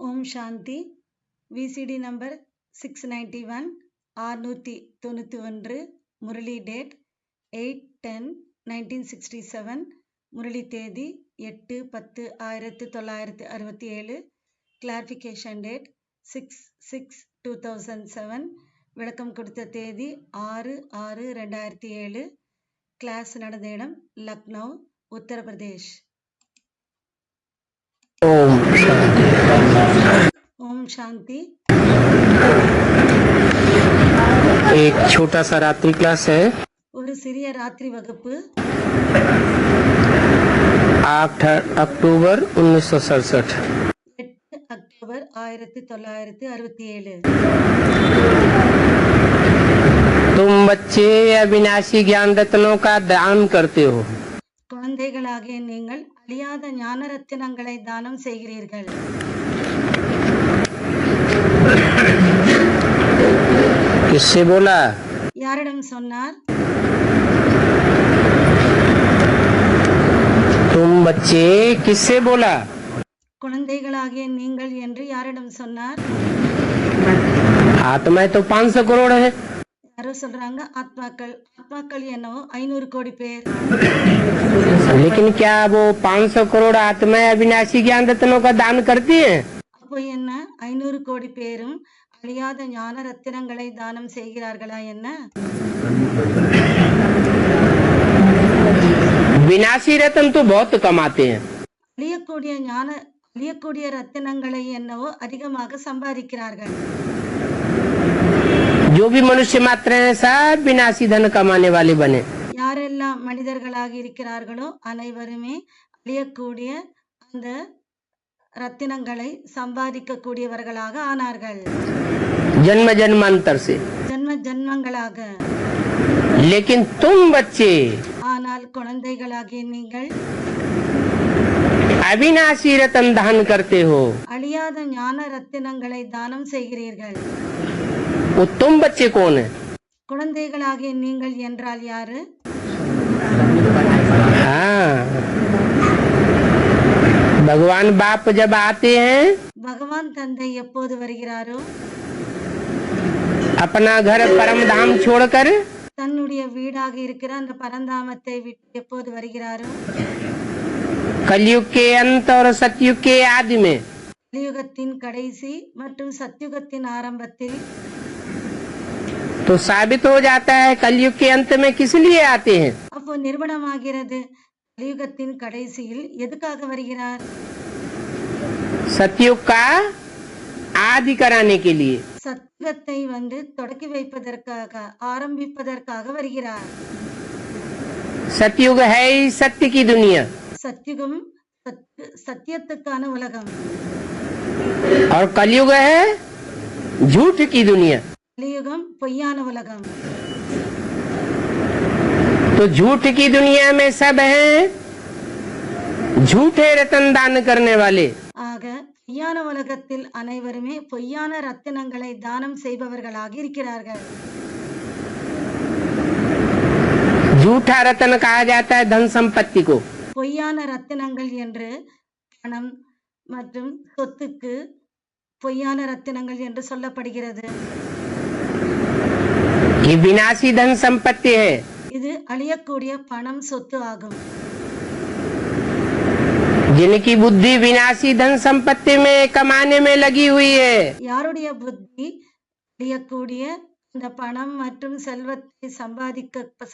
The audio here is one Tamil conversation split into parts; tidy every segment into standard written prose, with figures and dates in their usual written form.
ஓம் சாந்தி. VCD number 691, 691, Murali date 8/10/1967, Murali தேதி 8/10/1967, கிளாரிஃபிகேஷன் டேட் 6/6/2007, விளக்கம் கொடுத்த தேதி 6/6/2007, கிளாஸ் நடந்த இடம் லக்னோ, உத்தரப்பிரதேஷ். ओम शांति। एक छोटा सा रात्रि क्लास है। ஒரு சிறிய ராத்திரி வகுப்பு 8 अक्टूबर 1967। 8 அக்டோபர் 1967। तुम बच्चे अविनाशी ज्ञान रत्नों का दान करते हो। குழந்தைகளாகிய நீங்கள் அழியாத ஞான ரத்தினங்களை தானம் செய்கிறீர்கள். किससे बोला? யாரிடம் சொன்னார்? तुम बच्चे किससे बोला? குழந்தைகளாகிய நீங்கள் என்று யாரிடம் சொன்னார்? आत्मा तो 500 करोड़ है। யாரோ சொல்றாங்க ஆத்மாக்கள். ஆத்மாக்கள் என்னவோ 500 கோடி பேர். लेकिन क्या वो 500 करोड़ आत्माएं अविनाशी ज्ञान रत्नों का दान करती हैं? அப்போ என்ன 500 கோடி பேரும் அழியாத ஞான ரத்தினங்களை தானம் செய்கிறார்களா என்ன? विनाशी रत्न तो बहुत कमाते हैं। அழியக்கூடிய ரத்தினங்களை என்னவோ அதிகமாக சம்பாதிக்கிறார்கள். जो भी मनुष्य मात्र हैं सब विनाशी धन कमाने वाले बने। யாரெல்லாம் மனிதர்களாக இருக்கிறார்களோ அனைவருமே அழியக்கூடிய அந்த ரத்தினங்களை சம்பாதிக்க கூடியவர்களாக ஆனார்கள். जन्म जन्मांतर से। ஜன்ம ஜன்மங்களாக. लेकिन तुम बच्चे ஆனால் குழந்தைகளாகிய நீங்கள் अविनाशी रत्न दान करते हो। அழியாத ஞான ரத்தினங்களை தானம் செய்கிறீர்கள். वो तुम बच्चे कौन है? குழந்தைகளாகிய நீங்கள் என்றால் யாரு? हाँ, भगवान बाप जब आते हैं பகவான் தந்தை எப்போது வருகிறாரோ अपना घर परम धाम छोड़कर தன்னுடைய வீடாக இருக்கிற அந்த பரந்தாமத்தை விட்டு எப்போது வருகிறாரோ कलयुग के अंत और सतयुग के आदि में। கலியுகத்தின் கடைசி மற்றும் சத்யுகத்தின் ஆரம்பத்தில். तो साबित हो जाता है कलयुग के अंत में किस लिए आते हैं। அப்போ நிரூபணமாகிறது கலியுகத்தின் கடைசியில் எதுக்காக வருகிறார்? सतयुग का आदि कराने के लिए। சத்யுகத்தை தொடக்கி வைப்பதற்காக ஆரம்பிப்பதற்காக வருகிறார். सतयुग है ही सत्य की दुनिया। சத்யுகம் சத்தியத்துக்கான உலகம். और कलयुग है झूठ की दुनिया। கலியுகம் பொய்யான உலகம். तो झूठ की दुनिया में सब हैं झूठे रतन दान करने वाले। ஆக பொய்யான உலகத்தில் அனைவருமே பொய்யான ரத்தினங்களை தானம் செய்பவர்களாக இருக்கிறார்கள். झूठा रतन कहा जाता है धन संपत्ति को। பொய்யான ரத்தினங்கள் என்று பணம் மற்றும் சொத்துக்கு பொய்யான ரத்தினங்கள் என்று சொல்லப்படுகிறது. ये विनाशी धन संपत्ति है। இது அழியக்கூடிய பணம் சொத்து ஆகும். जिनकी बुद्धि विनाशी धन संपत्ति में कमाने में लगी हुई है। யாருடைய புத்தி அழியக்கூடிய இந்த பணம் மற்றும் செல்வத்தை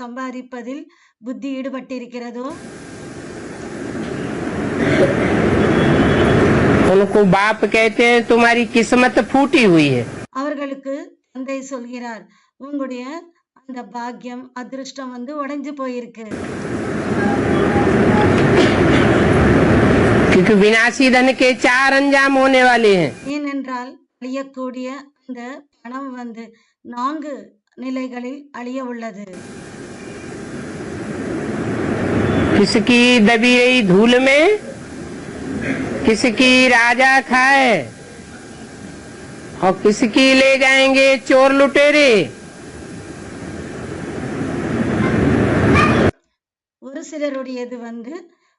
சம்பாதிப்பதில் புத்தி ஈடுபட்டிருக்கிறதோ उनको बाप कहते हैं तुम्हारी किस्मत फूटी हुई है। அவர்களுக்கு தந்தை சொல்கிறார் உங்களுடைய அந்த பாக்கியம் அதிர்ஷ்டம் உடைஞ்சு போயிருக்கு. क्योंकि विनाशी धन के 4 अंजाम होने वाले हैं। ஏனென்றால் அழியக்கூடிய அந்த பணம் 4 நிலைகளில் அழிய உள்ளது. किसकी दबी रही धूल में किसकी राजा खाए और किसकी ले जाएंगे चोर लुटेरे। ஒரு சிலருடையது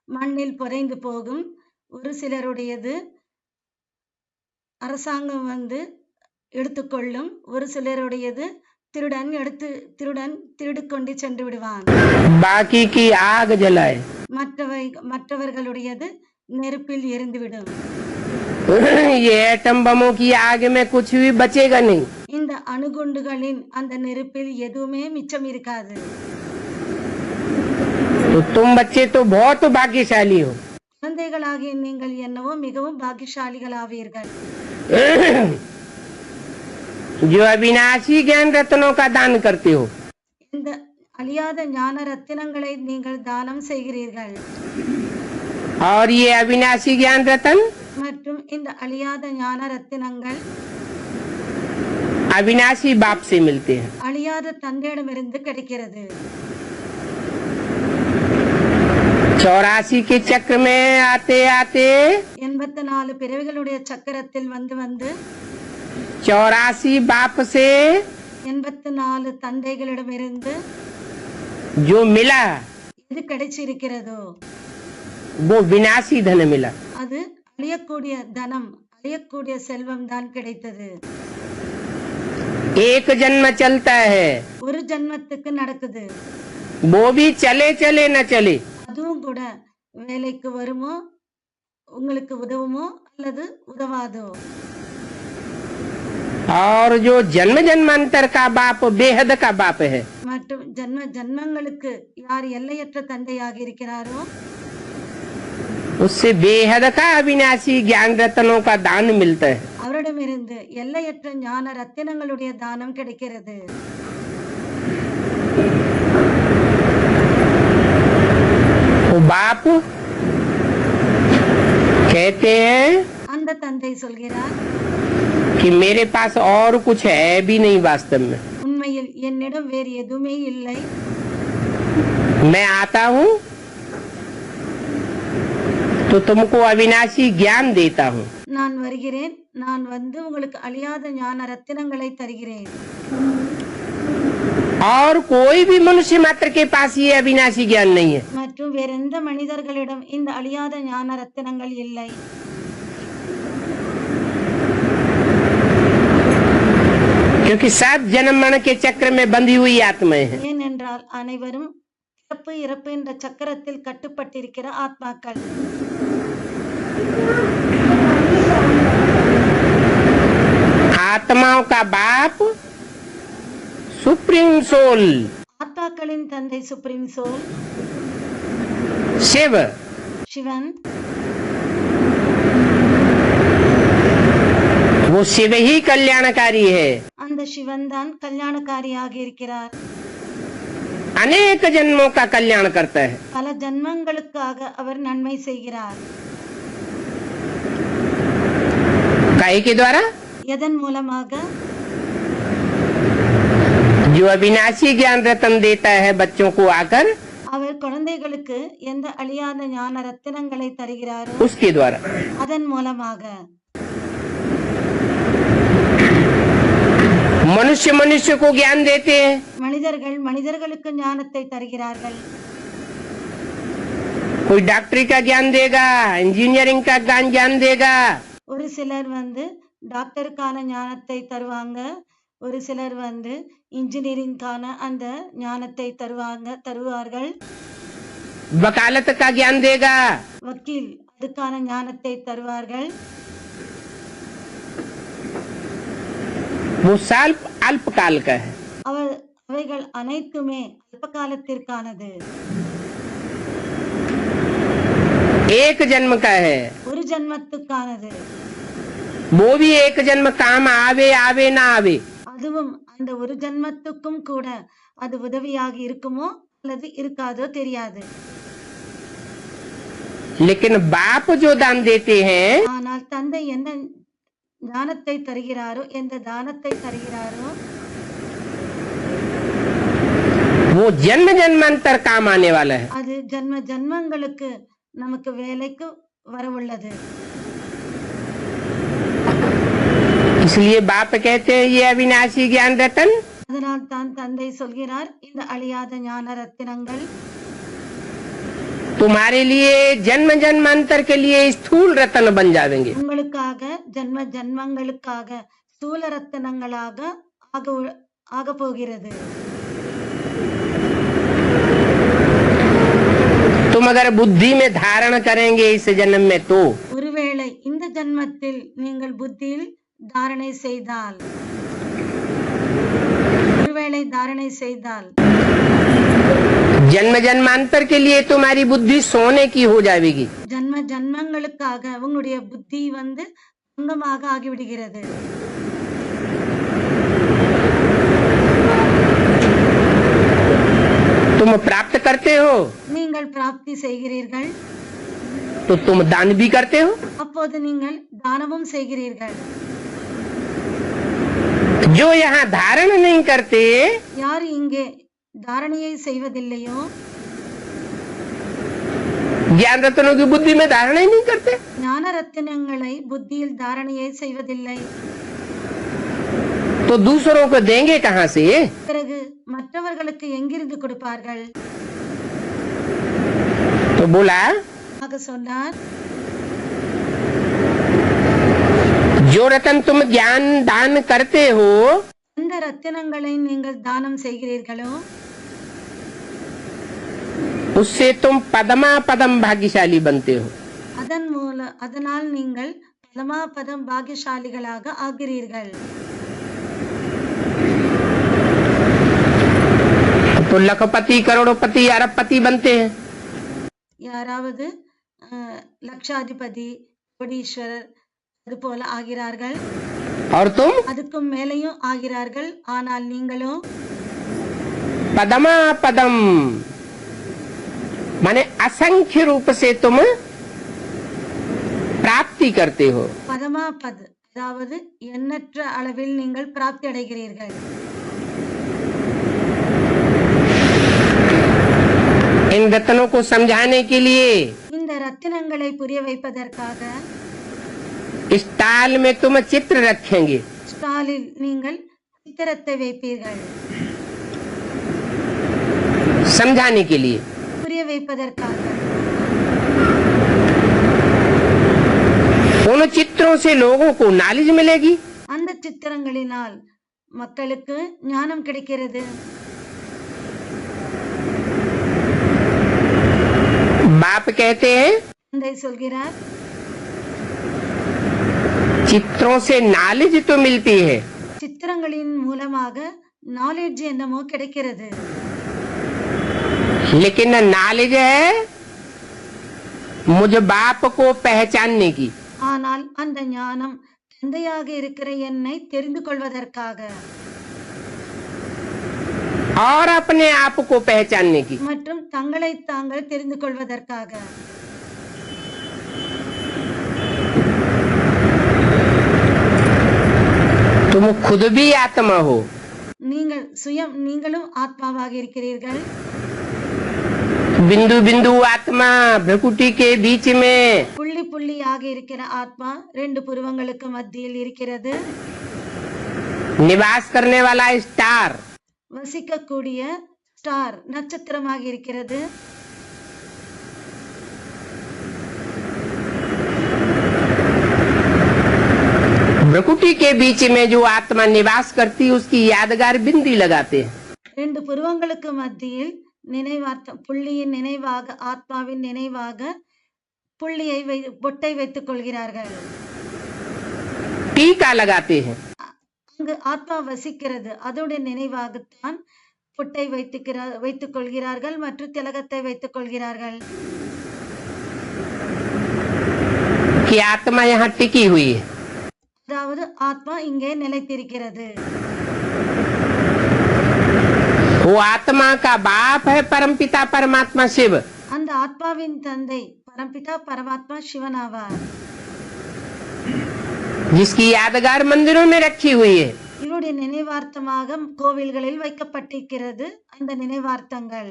மண்ணில் புதைந்து போகும், ஒரு சிலருடையது அரசாங்கம் வந்து எடுத்துக்கொள்ளும். ஒரு சிலருடையது திருடன் திருடிக்கொண்டு சென்று விடுவான். बाकी की आग जलाए। மற்றவர்களுடையது நெருப்பில் எரிந்துவிடும். ये एटम बमों की आग में कुछ भी बचेगा नहीं। இந்த அணுகுண்டுகளின் அந்த நெருப்பில் எதுவுமே மிச்சம் இருக்காது. तो तुम बच्चे तो बहुत भाग्यशाली हो। குழந்தைகளாகிய நீங்கள் என்னவோ மிகவும் பாக்கியசாலிகளாவீர்கள். जो अविनाशी ज्ञान रत्नों का दान करते हो। இந்த அழியாத ஞான ரத்தினங்களை நீங்கள் தானம் செய்கிறீர்கள். और ये अविनाशी ज्ञान रत्न மற்றும் இந்த அழியாத ஞான ரத்தினங்கள் अविनाशी बाप से मिलते हैं। அழியாத தந்தையிடமிருந்து கிடைக்கிறது. 84 के चक्र में आते आते 84 பிறவிகளுடைய சக்கரத்தில் வந்து 84 बाप से 84 தந்தைகளிடமிருந்து जो मिला எது கிடைச்சிருக்கிறதோ वो विनाशी धन मिला। அது அழியக்கூடிய தனம், அழியக்கூடிய செல்வம் தான் கிடைத்தது. एक जन्म चलता है, ஒரு ஜன்மத்துக்கு நடக்குது. वो भी चले चले न चले। அதுவும் கூட வேலைக்கு வருமோ, உங்களுக்கு உதவுமோ அல்லது உதவாதோ. और जो जन्म जन्मांतर का बाप बेहद का बाप है, மற்றும் ஜன்மங்களுக்கு யார் எல்லையற்ற தந்தையாக இருக்கிறாரோ उससे बेहद का अविनाशी ज्ञान रत्नों का दान मिलता है। அவரிடமிருந்து எல்லையற்ற ஞான ரத்தினங்களுடைய தானம் கிடைக்கிறது. वो बाप कहते हैं அந்த தந்தை சொல்கிறார், कि मेरे पास और कुछ है भी नहीं वास्तव में। உண்மையில் என்னிடம் வேறு எதுவுமே இல்லை. मैं आता हूँ तो तुमको अविनाशी ज्ञान देता हूँ। நான் வருகிறேன், நான் வந்து உங்களுக்கு அழியாத ஞான ரத்தினங்களை தருகிறேன். और कोई भी मनुष्य मात्र के पास ये अविनाशी ज्ञान नहीं है। மற்றும் வேற எந்த மனிதர்களிடம் இந்த அழியாத ஞான ரத்தினங்கள் இல்லை. क्योंकि सब जन्म मरण के चक्र में बंधी हुई आत्माएं हैं। ஏனென்றால் அனைவரும் பிறப்பு இறப்பு என்ற சக்கரத்தில் கட்டுப்பட்டிருக்கிற ஆத்மாக்கள். आत्माओं का बाप सुप्रीम सोल ஆத்மாக்களின் தந்தை சுப்ரீம் சோல் शिव, சிவன். वो शिव ही कल्याणकारी है। அந்த சிவன் தான் கல்யாணக்காரியாக இருக்கிறார். अनेक जन्मों का कल्याण करता है। பல ஜன்மங்களுக்காக அவர் நன்மை செய்கிறார். काहे के द्वारा? எதன் மூலமாக? जो अविनाशी ज्ञान रत्न देता है बच्चों को आकर, அவர் குழந்தைகளுக்கு எந்த அழியாத ஞான ரத்தினங்களை தருகிறாரோ उसके द्वारा। அதன் மூலமாக मनुष्य मनुष्य को ज्ञान देते हैं, மனிதர்கள் மனிதர்களுக்கு ஞானத்தை தருகிறார்கள். कोई डॉक्टरी का ज्ञान देगा, इंजीनियरिंग का ज्ञान देगा, ஒரு சிலர் வந்து டாக்டருக்கான ஞானத்தை தருவாங்க, ஒரு சிலர் வந்து இன்ஜினியரிங்கான அந்த ஞானத்தை தருவார்கள். वकालत का ज्ञान देगा, வக்கீல் அதுக்கான ஞானத்தை தருவார்கள். वो साल्प अल्पकाल का है। அவைகள் அனைத்துமே அல்ப காலத்திற்கானது. एक जन्म का है, ஒரு ஜன்மத்துக்கானது. वो भी एक जन्म काम आवे आवे ना आवे। அதுவும் அந்த ஒரு ஜன்மத்துக்கும் கூட அது உதவியாக இருக்குமோ அல்லது இருக்காதோ தெரியாது. लेकिन बाप जो दान देते हैं, ஆனால் தந்தை எந்த ஞானத்தை தருகிறாரோ, எந்த தானத்தை தருகிறாரோ वो जन्म जन्मांतर काम आने वाला है। அது ஜன்ம ஜன்மங்களுக்கு நமக்கு வேலைக்கு வரவுள்ளது. इसलिए बाप कहते हैं ये अविनाशी ज्ञान रतन அதனால் தான் தந்தை சொல்கிறார், இந்த அழியாத ஞான ரத்தினங்கள் तुम्हारे लिए जन्म जन्मांतर के लिए स्थूल रतन बन जाएंगे। உங்களுக்காக ஜன்ம ஜன்மங்களுக்காக ஸ்தூல ரத்தினங்களாக ஆக போகிறது. तुम अगर बुद्धि में धारण करेंगे इस जन्म में तो ஒருவேளை இந்த ஜன்மத்தில் நீங்கள் புத்தியில் தாரணை செய்தால் जन्म जन्मांतर के लिए तुम्हारी बुद्धि सोने की हो जाएगी. ஜன்ம ஜன்மங்களுக்காக உங்களுடைய புத்தி தங்கமாக ஆகிவிடுகிறது. तुम प्राप्त करते हो நீங்கள் பிராப்தி செய்கிறீர்கள், तो तुम दान भी करते हो. அப்போது நீங்கள் தானமும் செய்கிறீர்கள். जो यहाँ धारण नहीं करते யார் இங்கே தாரணையை செய்வதில்லையோ, ज्ञान रत्नों की बुद्धि में धारण ही नहीं करते, ஞான ரத்தினங்களை புத்தியில் தாரணையை செய்வதில்லை, तो दूसरों को देंगे कहाँ से. பிறகு மற்றவர்களுக்கு எங்கிருந்து கொடுப்பார்கள். तो बोला ஆக சொன்னார், जो रतन तुम ज्ञान दान करते हो எந்த ரத்தினங்களை நீங்கள் தானம் செய்கிறீர்களோ उससे तुम पदमा पदम भाग्यशाली बनते हो. அதனால் நீங்கள் பதமாபதம் பாகியசாலிகளாக ஆகிறீர்கள். तो लखपति करोड़पति अरबपति बनते हैं. யாராவது லட்சாதிபதி கோடீஸ்வரர் அது போல ஆகிறார்கள், और तुम அதுக்கும் மேலேயும் ஆகிறார்கள். ஆனால் நீங்களோ पदमा पदम माने असंख्य रूप से तुम प्राप्ति करते हो. பதமாபத் அதாவது எண்ணற்ற அளவில் நீங்கள் பிராப்தி அடைகிறீர்கள். इन रत्नों को समझाने के लिए இந்த ரத்தினங்களை புரிய வைப்பதற்காக इस ताल में तुम चित्र रखेंगे. ஸ்டாலில் நீங்கள் சித்திரத்தை வைப்பீர்கள். समझाने के लिए புரிய வைப்பதற்காக उन चित्रों से लोगों को नॉलेज मिलेगी. அந்த சித்திரங்களினால் மக்களுக்கு ஞானம் கிடைக்கிறது. बाप कहते हैं தந்தை சொல்கிறார், चित्रों से नॉलेज तो मिलती है, சித்திரங்களின் மூலமாக நாலேஜ் என்னமோ கிடைக்கிறது. लेकिन नॉलेज है मुझ बाप को पहचानने की. ஆனால் அந்த ஞானம் தந்தையாக இருக்கிற என்னை தெரிந்து கொள்வதற்காக और अपने आप को पहचानने की. மற்றும் தங்களை தாங்கள் தெரிந்து கொள்வதற்காக. तुम खुद भी आत्मा हो, நீங்களும் ஆத்மாவாக இருக்கிறீர்கள். बिंदु बिंदु आत्मा भ्रकुटी के बीच में புள்ளி புள்ளியாக இருக்கிற ஆத்மா ரெண்டு புருவங்களுக்கு மத்தியில் இருக்கிறது. निवास करने वाला स्टार வசிக்கக்கூடிய ஸ்டார் நட்சத்திரமாக இருக்கிறது. भ्रकुटी के बीच में जो आत्मा निवास करती है उसकी यादगार बिंदी लगाते हैं. ரெண்டு புருவங்களுக்கு மத்தியில் நினைவார்த்தம் புள்ளியின் நினைவாக ஆத்மாவின் நினைவாக பொட்டை வைத்துக் கொள்கிறார்கள். टीका लगाते हैं. அங்கு ஆத்மா வசிக்கிறது, அதோட நினைவாகத்தான் பொட்டை வைத்துக் கொள்கிறார்கள் மற்றும் திலகத்தை வைத்துக் கொள்கிறார்கள். कि आत्मा यहाँ टिकी हुई है. அதாவது ஆத்மா இங்கே நிலைத்திருக்கிறது. वो आत्मा का बाप है परमपिता परमात्मा शिव. அந்த ஆத்மாவின் தந்தை பரம்பிதா பரமாத்மா சிவனாவார். जिसकी यादगार मंदिरों में रखी हुई है. இவருடைய நினைவார்த்தமாக கோவில்களில் வைக்கப்பட்டிருக்கிறது. அந்த நினைவார்த்தங்கள்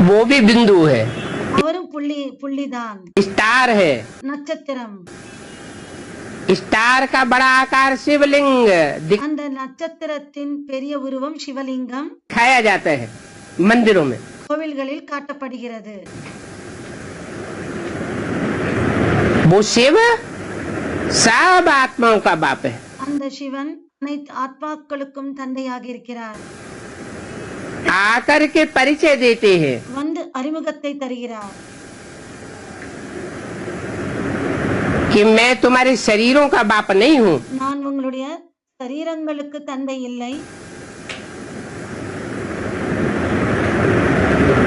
वो भी बिंदु है, அவரும் புள்ளிதான், स्टार है. நட்சத்திரம். स्टार का बड़ा आकार शिवलिंग அந்த நட்சத்திரத்தின் பெரிய உருவம் சிவலிங்கம் दिखाया जाता है मंदिरों में. கோவில்களில் காட்டப்படுகிறது. वो शिव सब आत्माओं का बाप है. அந்த சிவன் அனைத்து ஆத்மாக்களுக்கும் தந்தையாக இருக்கிறார். आकर के परिचय देते हैं வந்து அறிமுகத்தை தருகிறார். कि मैं तुम्हारे शरीरों का बाप नहीं हूँ. நான் உங்களுடைய சரீரங்களுக்கு தந்தை இல்லை.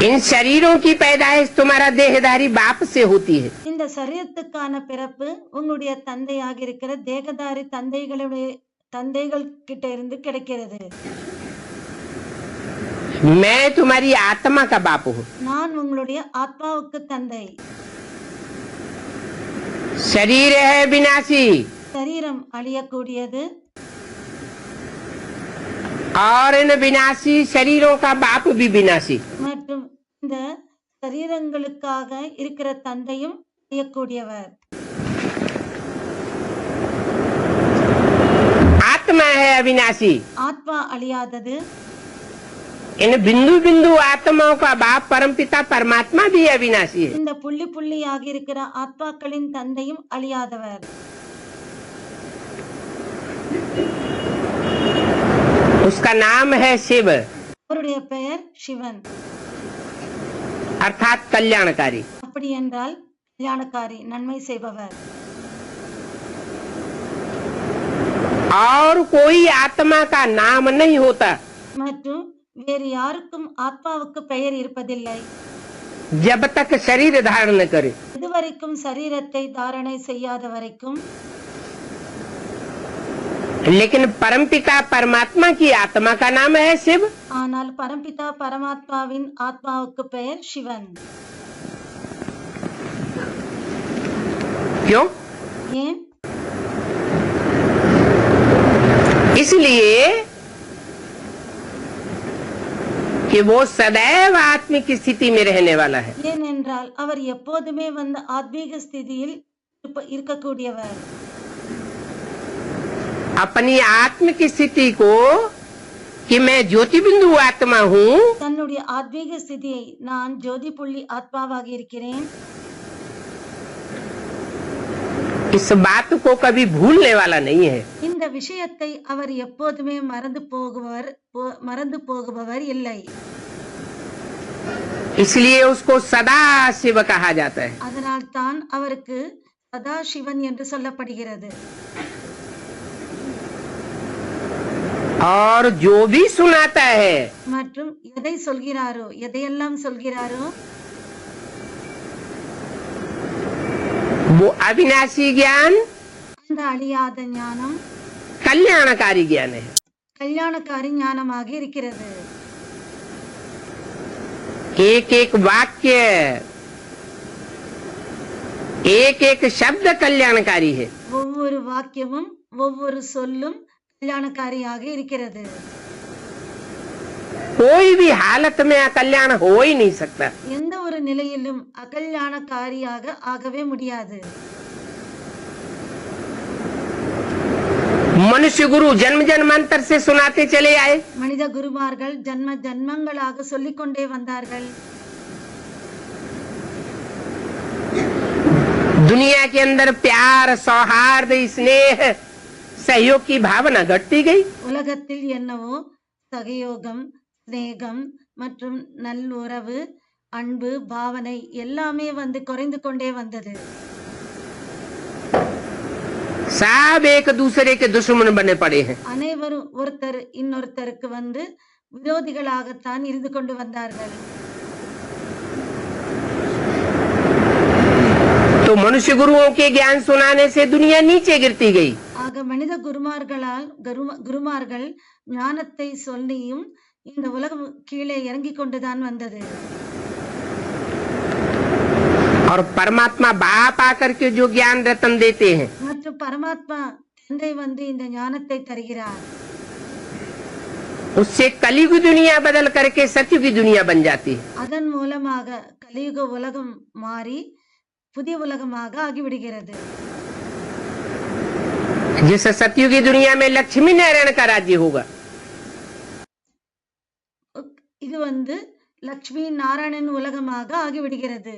इन शरीरों की पैदाइश तुम्हारा देहधारी बाप से होती है. இந்த சரீரத்துக்கான பிறப்பு உங்களுடைய தந்தையாக இருக்கிற தேகதாரி தந்தைகள் கிட்ட இருந்து கிடைக்கிறது. मैं तुम्हारी आत्मा का बाप हूँ. நான் உங்களுடைய ஆத்மாவுக்கு தந்தை. शरीर है विनाशी சரீரம் அழியக்கூடியது. और इन विनाशी शरीरों का बाप भी विनाशी. மற்றும் இந்த சரீரங்களுக்காக இருக்கிற தந்தையும் அழியக்கூடியவர். आत्मा है अविनाशी. ஆத்மா அழியாதது. इन बिंदु बिंदु आत्माओं का बाप परमपिता परमात्मा भी अविनाशी है. இந்த புள்ளி புள்ளியாக இருக்கிற ஆத்மாக்களின் தந்தையும் அழியாதவர். उसका नाम है शिव அவருடைய பெயர் சிவன். अर्थात कल्याणकारी. அப்படி என்றால் கல்யாணக்காரி, நன்மை செய்பவர். और कोई आत्मा का नाम नहीं होता மற்றும் வேறு யாருக்கும் ஆத்மாவுக்கு பெயர் இருப்பதில்லை जब तक शरीर धारण न करे. இதுவரைக்கும் சரீரத்தை தாரணை செய்யாத வரைக்கும். लेकिन परमपिता परमात्मा की आत्मा का नाम है शिव. ஆனால் பரம்பிதா பரமாத்மாவின் ஆத்மாவுக்கு பெயர் சிவன். क्यों? ஏன்? इसलिए कि वो सदैव आत्मिक स्थिति में रहने वाला है. ஏனென்றால் அவர் எப்போதுமே வந்து ஆத்மீக ஸ்திதியில் இருக்கக்கூடியவர். अपनी आत्मिक स्थिति को कि मैं ज्योति बिंदु आत्मा हूँ, தன்னுடைய ஆத்மீக ஸ்திதியை நான் ஜோதி புள்ளி ஆத்மாவாக இருக்கிறேன், इस बात को कभी भूलने वाला नहीं है. இந்த விஷயத்தை அவர் எப்போதுமே மறந்து போகுபவர் இல்லை. इसलिए उसको सदा शिव कहा जाता है. அதனால் தான் அவருக்கு சதா சிவன் என்று சொல்லப்படுகிறது. और जो भी सुनाता है மற்றும் எதையெல்லாம் சொல்கிறாரோ वो अविनाशी ज्ञान அந்த அழியாத ஞானம் कल्याणकारी ज्ञान है. கல்யாணக்காரி ஞானமாக இருக்கிறது. एक एक वाक्य एक एक शब्द कल्याणकारी है. ஒவ்வொரு வாக்கியமும் ஒவ்வொரு சொல்லும் கல்யாணக்காரியாக இருக்கிறது. कोई भी हालत में अकल्याण हो ही नहीं सकता. எந்த ஒரு நிலையிலும் அகல்யாணக்காரியாக ஆகவே முடியாது. मनुष्य गुरु जन्म जन्मांतर से सुनाते चले आए. மனித குருமார்கள் ஜன்ம ஜன்மங்களாக சொல்லிக் கொண்டே வந்தார்கள். दुनिया के अंदर प्यार सौहार्द स्नेह सहयोग की भावना घटती गई. உலகத்தில் என்னவோ சகயோகம், சிநேகம் மற்றும் நல்லுறவு, அன்பு, பாவனை எல்லாமே வந்து குறைந்து கொண்டே வந்தது. सब एक दूसरे के दुश्मन बने पड़े हैं. அனைவரும் ஒருத்தர் இன்னொருத்தருக்கு வந்து விரோதிகளாகத்தான் இருந்து கொண்டு வந்தார்கள். तो मनुष्य गुरुओं के ज्ञान सुनाने से दुनिया नीचे गिरती गई. ஆக மனித குருமார்கள் ஞானத்தை சொல்லியும் இந்த உலகம் கீழே இறங்கிக் கொண்டுதான் வந்தது. और परमात्मा बाप आकर के जो ज्ञान रतन देते हैं மற்றும் பரமாத்மா தந்தை வந்து இந்த ஞானத்தை தருகிறார். उससे कलयुग दुनिया बदल करके सतयुगी दुनिया बन जाती है. அதன் மூலமாக கலியுக உலகம் மாறி புதிய உலகமாக ஆகிவிடுகிறது. जिस सतयुगी दुनिया में लक्ष्मी नारायण का राज्य होगा, இது வந்து லக்ஷ்மி நாராயணன் உலகமாக ஆகிவிடுகிறது.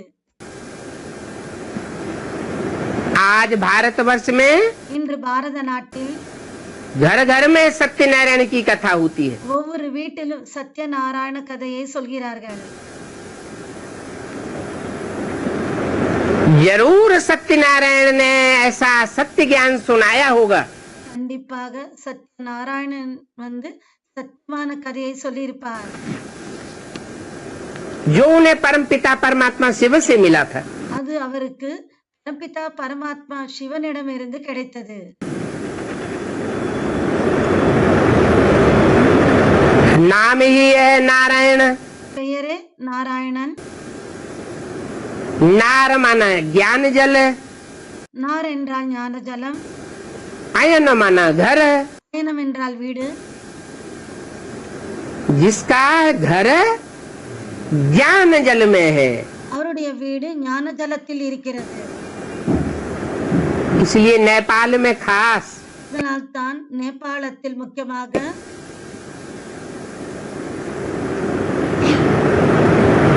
आज भारतवर्ष में இன்று பாரத நாட்டில் घर घर में सत्यनारायण की कथा होती है. ஒவ்வொரு வீட்டிலும் சத்யநாராயண கதையை சொல்கிறார்கள். जरूर सत्यनारायण ने ऐसा सत्य ज्ञान सुनाया होगा கண்டிப்பாக சத்யநாராயணன் சத்தியமான கதையை சொல்லியிருப்பார். जो उन्हें परमपिता परमात्मा शिव से मिला था. அது அவருக்கு பரம்பிதா பரமாத்மா சிவனிடமிருந்து கிடைத்தது. नाम ही है नारायण. பெயரே நாராயணன். नार माना ज्ञान जल, நார் என்றால் ஞான ஜலம், अयन माना घर. அயனம் என்றால் வீடு. जिसका घर ज्ञान जल में है, அவருடைய வீடு ஞான ஜலத்தில் இருக்கிறது. इसलिए नेपाल में खास அதனால் தான் நேபாளத்தில் முக்கியமாக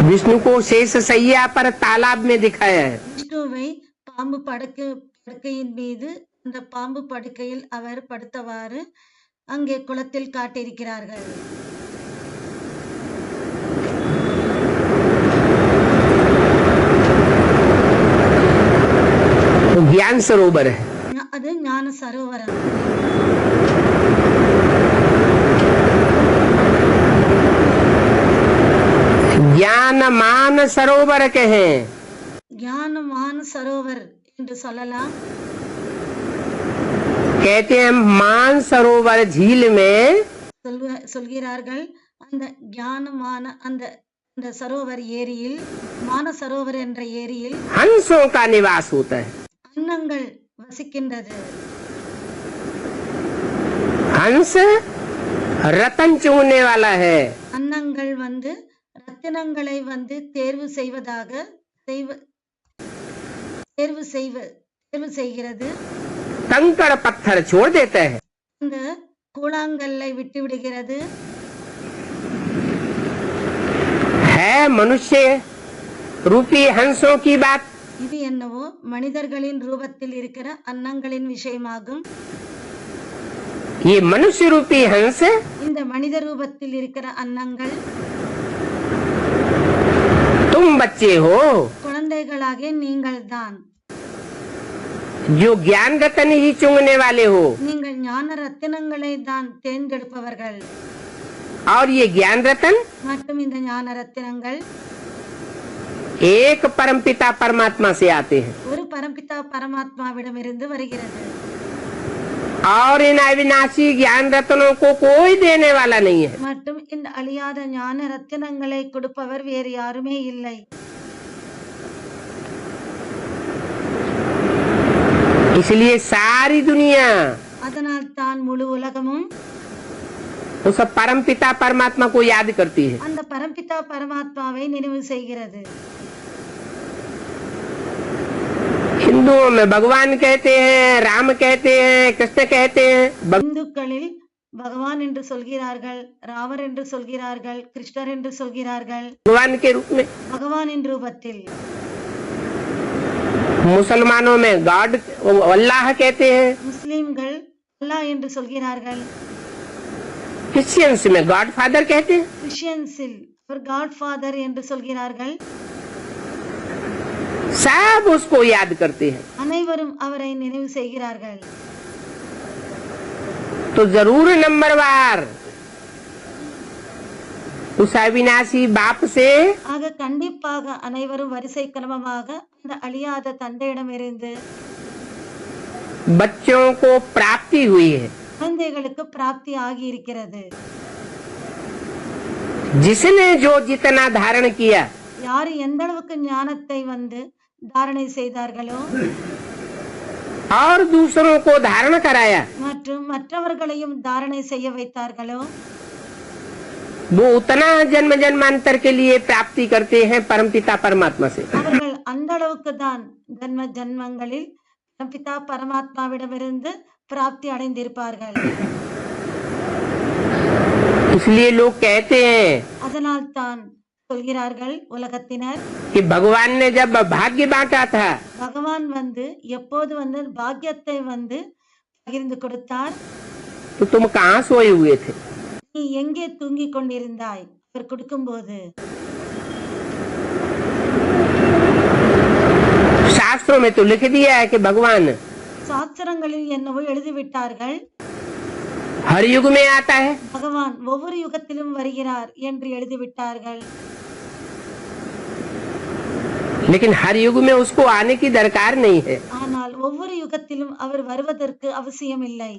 विष्णु को शेष सैया पर तालाब में दिखाया है. விஷ்ணுவை பாம்பு படுக்கையின் மீது அந்த பாம்பு படுக்கையில் அவர் படுத்தவாறு அங்கே குளத்தில் காட்டியிருக்கிறார்கள். तो ज्ञान सरोवर है. அது ஞான சரோவரம். ज्ञान मान सरोवर कहे. ஞானமான சரோவர் என்று சொல்லலாம். कहते हैं मान सरोवर झील में சொல்கிறார்கள் அந்த ஞானமான அந்த அந்த சரோவர் ஏரியில், மான சரோவர் என்ற ஏரியில் हंसों का निवास होता है. அன்னங்கள் வசிக்கின்றது. हंस रतन चुनने वाला है. அன்னங்கள் ரத்தினங்களை தேர்வு செய்கிறது. कंकड़ पत्थर छोड़ देता है. அந்த கூழாங்கல்லை விட்டு விடுகிறது. है मनुष्य रूपी हंसों की बात. இது என்னவோ மனிதர்களின் ரூபத்தில் இருக்கிற அன்னங்களின் விஷயமாகும். ये मनुष्य रूपी हंस இந்த மனித ரூபத்தில் இருக்கிற அன்னங்கள் तुम बच्चे हो, குழந்தைகளாகிய நீங்கள் தான். जो ज्ञान रतन ही चुंगने वाले हो. நீங்கள் ஞான ரத்தினங்களை தான் தேர்ந்தெடுப்பவர்கள். और ये ज्ञान रतन மற்றும் இந்த ஞான ரத்தினங்கள் एक परमपिता परमात्मा से आते हैं. ஒரு பரம்பிதா பரமாத்மாவிடமிருந்து வருகிறது. और इन अविनाशी ज्ञान रत्नों को कोई देने वाला नहीं है. மற்றும் இந்த அழியாத ஞான ரத்தினங்களை கொடுப்பவர் வேறு யாருமே இல்லை. इसलिए सारी दुनिया அதனால் தான் முழு உலகமும் उस परमपिता परमात्मा को याद करती है. அந்த பரம்பிதா பரமாத்மாவை நினைவு செய்கிறது. हिंदुओं में भगवान कहते हैं, राम कहते हैं, कृष्ण कहते हैं. இந்துக்களில் பகவான் என்று சொல்கிறார்கள், ராமர் என்று சொல்கிறார்கள், கிருஷ்ணர் என்று சொல்கிறார்கள். भगवान के रूप में. பகவானின் ரூபத்தில். मुसलमानों में गॉड अल्लाह कहते हैं. முஸ்லிம்கள் அல்லாஹ் என்று சொல்கிறார்கள். क्रिश्चियंस में गॉड फादर कहते हैं. கிறிஸ்டியன்ஸில் அவர் காட் ஃபாதர் என்று சொல்கிறார்கள். सब उसको याद करते हैं. அனைவரும் அவரை நினைவு செய்கிறார்கள். तो जरूर नंबरवार उस अविनाशी बाप से ஆக கண்டிப்பாக அனைவரும் வரிசை கிரமமாக அந்த அழியாத தந்தையிடமிருந்து बच्चों को प्राप्ति हुई है. குழந்தைகளுக்கு பிராப்தி ஆகி இருக்கிறது. जिसने जो जितना धारण किया, யாரு எந்த அளவுக்கு ஞானத்தை தாரணை செய்தார்களோ और दूसरों को धारण कराया, மற்றும் மற்றவர்களையும் தாரணை செய்ய வைத்தார்களோ वो उतना जन्म जन्मांतर के लिए प्राप्ति करते हैं परमपिता परमात्मा से. அவர்கள் அந்த அளவுக்கு தான் ஜன்ம ஜன்மங்களில் பரம்பிதா பரமாத்மாவிடமிருந்து பிராப்தி அடைந்திருப்பார்கள். इसलिए लोग कहते हैं அதனால் தான் சொல்கிறார்கள் உலகத்தினர். कि भगवान ने जब भाग्य बांटा था பகவான் வந்து எப்போது வந்து பாக்கியத்தை வந்து பகிர்ந்து கொடுத்தார். तो तुम कहाँ सोए हुए थे? நீ எங்கே தூங்கிக் கொண்டிருந்தாய் அவர் கொடுக்கும்போது? शास्त्रों में तो लिख दिया है कि भगवान சாஸ்திரங்களில் என்னவோ எழுதிவிட்டார்கள், हर युग में आता है, பகவான் ஒவ்வொரு யுகத்திலும் வருகிறார் என்று எழுதிவிட்டார்கள். लेकिन हर युग में उसको आने की दरकार नहीं है. ஆனால் ஒவ்வொரு யுகத்திலும் அவர் வருவதற்கு அவசியம் இல்லை.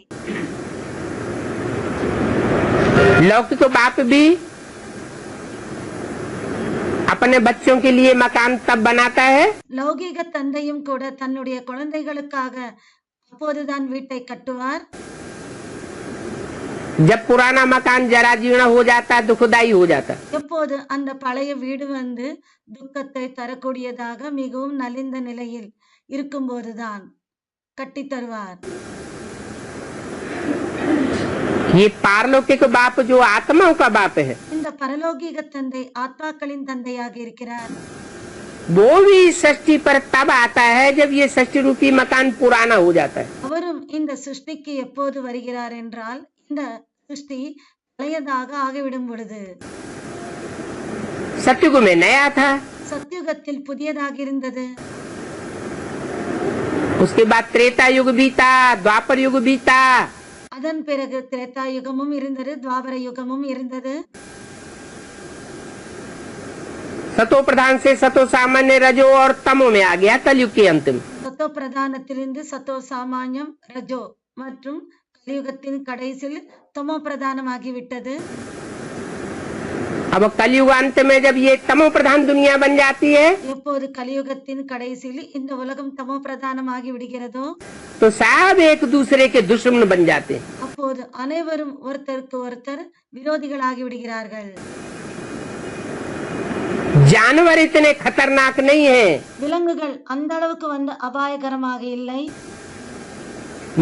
लौकिक बाप भी अपने बच्चों के लिए मकान तब बनाता है லௌகீக தந்தையும் கூட தன்னுடைய குழந்தைகளுக்காக அப்போதுதான் வீட்டை கட்டுவார். जब पुराना मकान जरा जीर्ण हो जाता है, दुखदाई हो जाता है. எப்போது அந்த பழைய வீடு வந்து துக்கத்தை தரக்கூடியதாக மிகவும் நலிந்த நிலையில் இருக்கும்போதுதான் கட்டி தருவார். ये पारलौकिक बाप जो आत्माओं का बाप है, இந்த பரலோகீக தந்தை ஆத்மாக்களின் தந்தையாக இருக்கிறார். वो भी सृष्टि पर तब आता है जब ये सृष्टि रूपी मकान पुराना हो जाता है. அவரும் இந்த சிருஷ்டிக்கு எப்போது வருகிறார் என்றால் இந்த சிருஷ்டி பழையதாக ஆகிவிடும் பொழுது. सत्युग में नया था, சத்யுகத்தில் புதியதாக இருந்தது. उसके बाद त्रेता युग बीता, द्वापर युग बीता, அதன் பிறகு திரேதா யுகமும் இருந்தது, துவாபர யுகமும் இருந்தது. सतो प्रधान से सतो सामान्य, रजो और तमो में आ गया कलयुग के अंत में. சத்தோ பிரதானத்திலிருந்து சத்தோ சாமான்யம், ரஜோ மற்றும் கலியுகத்தின் கடைசியில் தமோ பிரதானமாகிவிட்டது. अब कलयुग अंत में जब ये तमो प्रधान दुनिया बन जाती है எப்போது கலியுகத்தின் கடைசியில் இந்த உலகம் தமோ பிரதானமாகி விடுகிறதோ तो सब एक दूसरे के दुश्मन बन जाते हैं. அப்போது அனைவரும் ஒருத்தருக்கு ஒருத்தர் விரோதிகளாகி விடுகிறார்கள். जानवर इतने खतरनाक नहीं है, விலங்குகள் அந்த அளவுக்கு வந்து அபாயகரமாக இல்லை.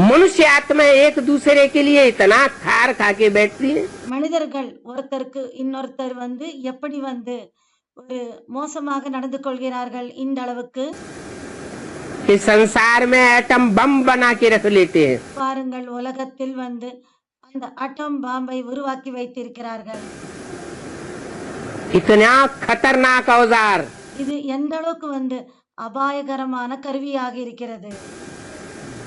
मनुष्य आत्मा एक दूसरे के लिए इतना खार खा के बैठती है மனிதர்கள் ஒருத்தருக்கு இன்னொருத்தர் வந்து எப்படி வந்து ஒரு மோசமாக நடந்து கொள்கிறார்கள் இந்த அளவுக்கு. कि संसार में एटम बम बना के रख लेते हैं. பாருங்கள், உலகத்தில் வந்து அந்த அட்டம் பாம்பை உருவாக்கி வைத்திருக்கிறார்கள். इतना खतरनाक औजार இது எந்த அளவுக்கு வந்து அபாயகரமான கருவியாக இருக்கிறது.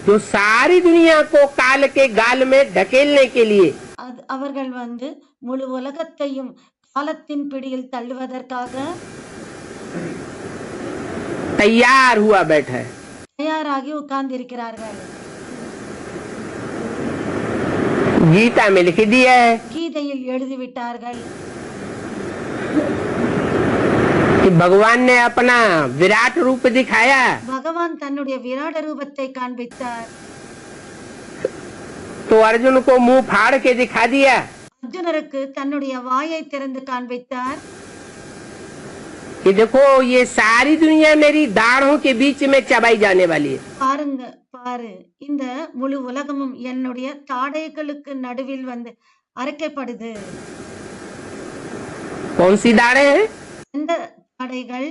जो सारी दुनिया को काल के गाल में ढकेलने के लिए அவர்கள் வந்து முழு உலகத்தையும் காலத்தின் பிடியில் தள்ளுவதற்காக तैयार हुआ बैठा है. தயாராகி உட்கார்ந்து இருக்கிறார்கள். गीता में लिख दिया है கீதையில் எழுதிவிட்டார்கள். कि भगवान ने अपना विराट रूप दिखाया பகவான் தன்னுடைய விராட ரூபத்தை காண்பித்தார். तो अर्जुन को मुंह फाड़ के दिखा दिया அர்ஜுனருக்கு தன்னுடைய வாயை திறந்து காண்பித்தார். कि देखो ये सारी दुनिया मेरी दाढ़ों के बीच में चबाई जाने वाली है. பாருங்க, பாரு, இந்த முழு உலகமும் என்னுடைய தாடைகளுக்கு நடுவில் வந்து அரைக்கப்படுது. कौन सी दाढ़ें हैं? இந்த தாடைகள்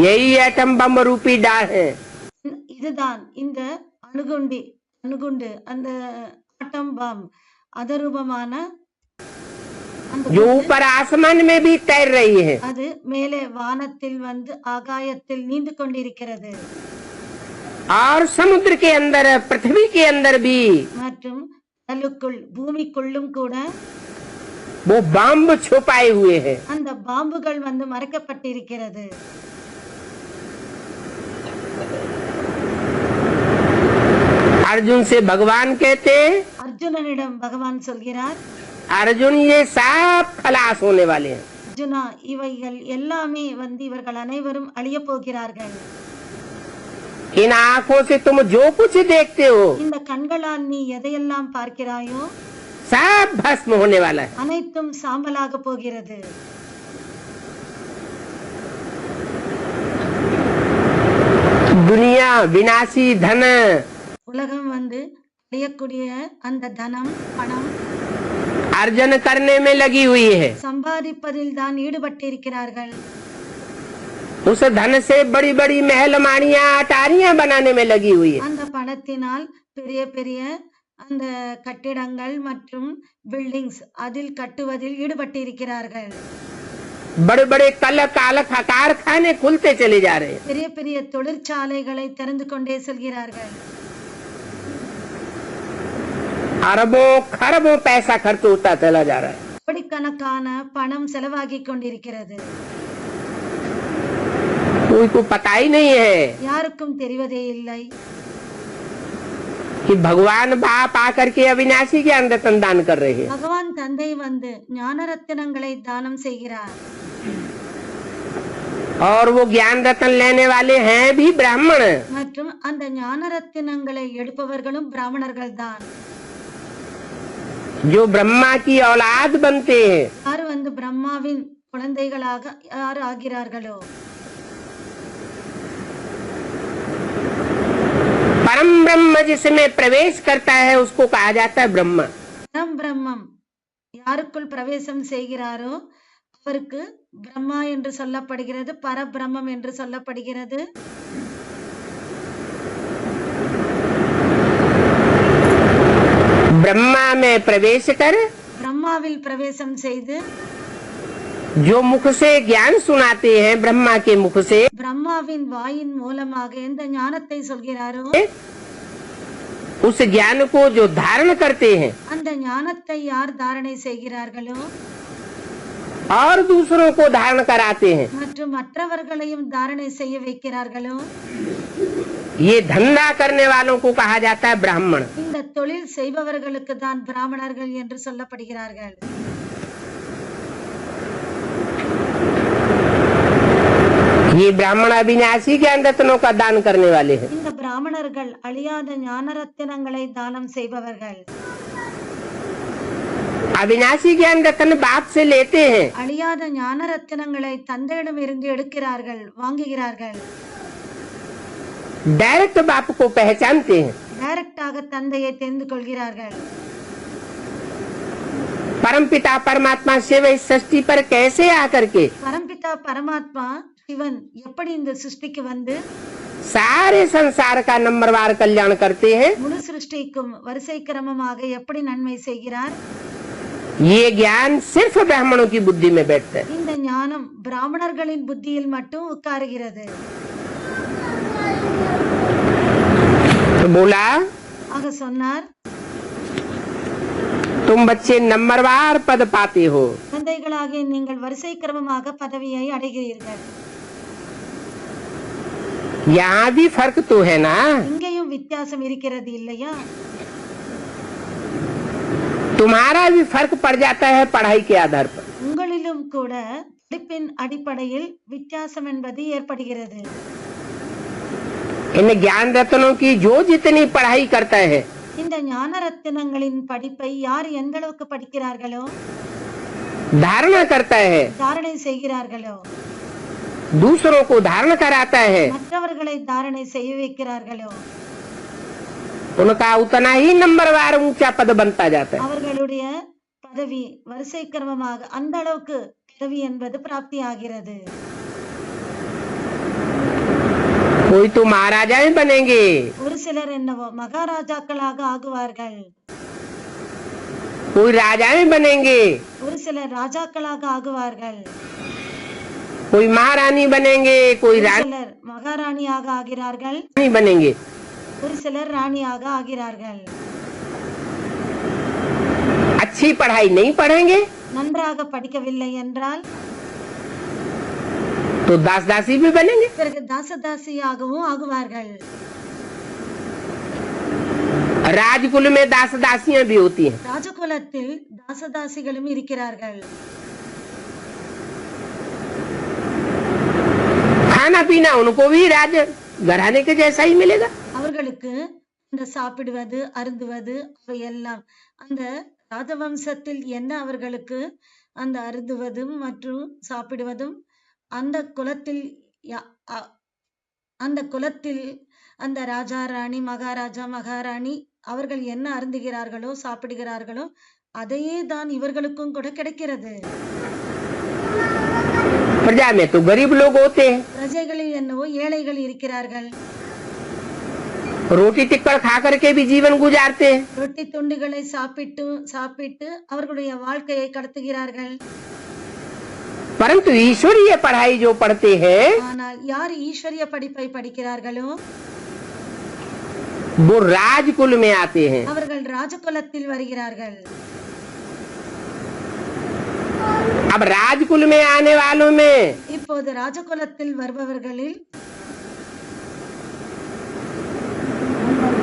यही एटम बम रूपी डाढ़ है. இதுதான் இந்த அணுகுண்டு அந்த ஆட்டம் பாம் அதரூபமான அந்த जो ऊपर आसमान में भी तैर रही है. அது மேலே வானத்தில் வந்து ஆகாயத்தில் நீந்து கொண்டிருக்கிறது. और समुद्र के अंदर, पृथ्वी के अंदर भी மற்றும் கடலுக்குள் பூமிக்குள்ளும் கூட वो बम छुपाए हुए हैं. அந்த பாம்புகள் வந்து மறைக்கப்பட்டிருக்கிறது. अर्जुन से भगवान कहते हैं, அர்ஜுனனிடம் பகவான் சொல்கிறார், अर्जुन ये सब खलास होने वाले हैं. அர்ஜுனா, இவைகள் எல்லாமே வந்து இவர்கள் அனைவரும் அழிய போகிறார்கள். इन आँखों से तुम जो कुछ देखते हो இந்த கண்களால் நீ எதையெல்லாம் பார்க்கிறாயோ सब भस्म होने वाला है. அனைத்தும் சாம்பலாக போகிறது. दुनिया विनाशी धन உலகம் வந்து அழியக்கூடிய அந்த தனம், பணம், अर्जन करने में लगी हुई है। சம்பாதிப்பதில் தான் ஈடுபட்டிருக்கிறார்கள். उस धन से बड़ी बड़ी महल माड़ियां अटारियां बनाने में लगी हुई है। அந்த பணத்தினால் பெரிய பெரிய அந்த கட்டிடங்கள் மற்றும் பில்டிங்ஸ் அதில் கட்டுவதில் ஈடுபட்டிருக்கிறார்கள். बड़े बड़े कारखाने खुलते चले जा रहे हैं। பெரிய பெரிய தொழிற்சாலைகளை திறந்து கொண்டே செல்கிறார்கள். अरबों खरबों पैसा खर्च होता चला जा रहा है। கோடிக்கணக்கான பணம் செலவாகிக் கொண்டிருக்கிறது. कोई को पता ही नहीं है யாருக்கும் தெரிவதே இல்லை कि भगवान बाप आकर के अविनाशी ज्ञान रत्न दान कर रहे हैं। பகவான் தந்தை வந்து ஞான ரத்தினங்களை தானம் செய்கிறார். और वो ज्ञान रत्न लेने वाले हैं भी ब्राह्मण। மற்றும் அந்த ஞான ரத்தினங்களை எடுப்பவர்களும் பிராமணர்கள் தான். जो ब्रह्मा की औलाद बनते हैं। யார் வந்து பிரம்மாவின் குழந்தைகளாக யார் ஆகிறார்களோ परम ब्रह्म जिसमें प्रवेश करता है उसको कहा जाता है ब्रह्मा। பரம் பிரம்மம் யாருக்குள் பிரவேசம் செய்கிறாரோ அவருக்கு பிரம்மா என்று சொல்லப்படுகிறது, பரபிரம்மம் என்று சொல்லப்படுகிறது. ब्रह्मा में प्रवेश कर பிரம்மாவில் பிரவேசம் செய்து जो मुख से ज्ञान सुनाते हैं, ब्रह्मा के मुख से பிரம்மாவின் வாயின் மூலமாக எந்த ஞானத்தை சொல்கிறாரோ उस ज्ञान को जो धारण करते हैं அந்த ஞானத்தை யார் தாரணை செய்கிறார்களோ और दूसरों को धारण कराते हैं, மற்றும் மற்றவர்களையும் தாரணை செய்ய வைக்கிறார்களோ ये धंधा करने वालों को कहा जाता है ब्राह्मण। இந்த தொழில் செய்பவர்களுக்கு தான் பிராமணர்கள் என்று சொல்லப்படுகிறார்கள். ये ब्राह्मण अविनाशी ज्ञान रत्नों का दान करने वाले हैं। இந்த பிராமணர்கள் அழியாத ஞான ரத்தினங்களை தானம் செய்பவர்கள். अविनाशी ज्ञान रत्न बाप से लेते हैं, அழியாத ஞான ரத்தினங்களை தந்தையிடம் இருந்து எடுக்கிறார்கள், வாங்குகிறார்கள். डायरेक्ट बाप को पहचानते हैं। டைரக்டாக தந்தையை தெரிந்து கொள்கிறார்கள். परमपिता परमात्मा शिव इस सृष्टि पर कैसे आकर के பரம்பிதா பரமாத்மா சிவன் எப்படி இந்த சிருஷ்டிக்கு வந்து सारे संसार का नंबरवार कल्याण करते हैं, முழு சிருஷ்டிக்கும் வரிசை கிரமமாக எப்படி நன்மை செய்கிறார். ये ज्ञान सिर्फ ब्राह्मणों की बुद्धि में बैठता है। இந்த ஞானம் பிராமணர்களின் புத்தியில் மட்டும் உட்காருகிறது. तो बोला ஆக சொன்னார், तुम बच्चे नंबरवार पद पाते हो, குழந்தைகளாகிய நீங்கள் வரிசை கிரமமாக பதவியை அடைகிறீர்கள். यहाँ भी फर्क तो है ना। இங்கேயும் வித்தியாசம் இருக்கிறது இல்லையா? तुम्हारा भी फर्क पड़ जाता है पढ़ाई के आधार पर। உங்களிலும் கூட படிப்பின் அடிப்படையில் வித்தியாசம் என்பது ஏற்படுகிறது. इन ज्ञान रत्नों की जो जितनी पढ़ाई करता है இந்த ஞான ரத்தினங்களின் படிப்பை யார் எந்த அளவுக்கு படிக்கிறார்களோ, धारणा करता है, தாரணை செய்கிறார்களோ, दूसरों को धारण कराता है, மற்றவர்களை தாரணை செய்ய வைக்கிறார்களோ उनका उतना ही नंबरवार ऊंचा पद बनता जाता है। அவர்களுடைய பதவி வரிசை கிரமமாக அந்த அளவுக்கு பதவி என்பது பிராப்தி ஆகிறது. कोई तो महाराजाएं बनेंगे, ஒரு சிலர் என்னவோ மகாராஜாக்களாக ஆகுவார்கள், कोई राजाएं बनेंगे, ஒரு சிலர் ராஜாக்களாக ஆகுவார்கள், कोई महारानी बनेंगे, कोई ஒரு रानी சிலர் மகாராணியாக ஆகிறார்கள், बनेंगे। ஒரு சிலர் ராணியாக ஆகிறார்கள். अच्छी पढ़ाई नहीं पढ़ेंगे நன்றாக படிக்கவில்லை என்றால் तो दास दासी भी बनेंगे। பிறகு தாசதாசியாகவும் ஆகுவார்கள். राजकुल में दास दासियां भी होती हैं। ராஜகுலத்தில் தாசதாசிகளும் இருக்கிறார்கள். खाना पीना उनको भी राज घराने के जैसा ही मिलेगा। அவர்களுக்கு இந்த சாப்பிடுவது அருந்துவது அவையெல்லாம் அந்த ராஜவம்சத்தில் என்ன அவர்களுக்கு அந்த அருந்துவதும் மற்றும் சாப்பிடுவதும் அந்த குலத்தில் அந்த ராஜா ராணி மகாராஜா மகாராணி அவர்கள் என்ன அருந்துகிறார்களோ சாப்பிடுகிறார்களோ அதையே தான் இவர்களுக்கும் கூட கிடைக்கிறது. प्रजा में तो गरीब लोग होते हैं, பிரஜைகளில் என்னவோ ஏழைகள் இருக்கிறார்கள். रोटी टिक्कर खा करके भी जीवन गुजारते हैं। ரொட்டி துண்டுகளை சாப்பிட்டு சாப்பிட்டு அவர்களுடைய வாழ்க்கையை கடத்துகிறார்கள். परंतु ईश्वरीय पढ़ाई जो पढ़ते हैं ஆனால் யார் ஈஸ்வரிய படிப்பை படிக்கிறார்களோ वो राजकुल में आते हैं। அவர்கள் ராஜகுலத்தில் வருகிறார்கள். अब राजकुल में आने वालों में இப்போது ராஜகுலத்தில் வருபவர்களில்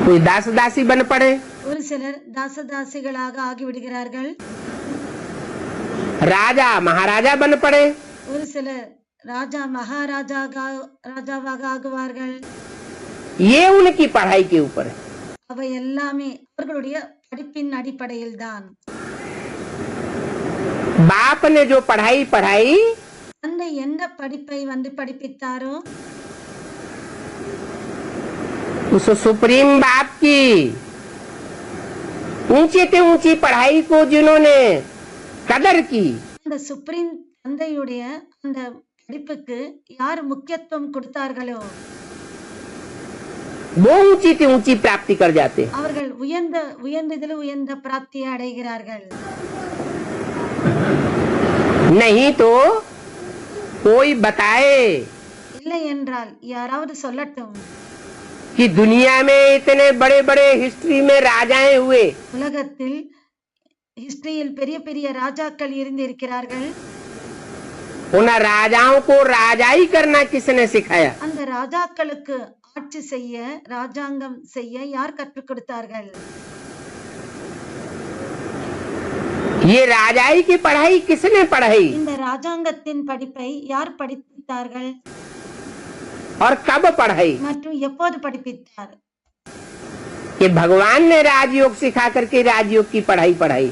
कोई दास दासी बन पड़े, ஒரு சிலர் தாசதாசிகளாக ஆகிவிடுகிறார்கள். राजा महाराजा बन पड़े, ஒரு சிலர் ராஜா ராஜாவாக ஆகுவார்கள். ये उनकी पढ़ाई के ऊपर है। அவை எல்லாமே அவர்களுடைய படிப்பின் அடிப்படையில் தான். बाप ने जो पढ़ाई पढ़ाई தந்தை எந்த படிப்பை படிப்பித்தாரோ उस सुप्रीम बाप की ऊंची से ऊंची पढ़ाई को जिन्होंने कदर की, அந்த சுப்ரீம் தந்தையுடைய அந்த படிப்புக்கு யார் முக்கியத்துவம் கொடுத்தார்களோ वो ऊंची से ऊंची प्राप्ति कर जाते हैं। அவர்கள் உயர்ந்ததில் உயர்ந்த பிராப்தியை அடைகிறார்கள். नहीं तो कोई बताए இல்லை என்றால் யாராவது சொல்லட்டும், कि दुनिया में इतने बड़े बड़े हिस्ट्री में राजाएं हुए, உலகத்தில் ஹிஸ்டரியில் பெரிய பெரிய ராஜாக்கள் இருந்திருக்கிறார்கள். उन राजाओं को राजाई करना किसने सिखाया? அந்த ராஜாக்களுக்கு ஆட்சி செய்ய ராஜாங்கம் செய்ய யார் கற்றுக் கொடுத்தார்கள்? ये राजाई की पढ़ाई किसने पढ़ाई இந்த ராஜாங்கத்தின் படிப்பை யார் படிப்பித்தார்கள் और कब पढ़ाई? மற்றும் எப்போது படிப்பித்தார்? कि भगवान ने राजयोग सिखा करके राजयोग की पढ़ाई पढ़ाई।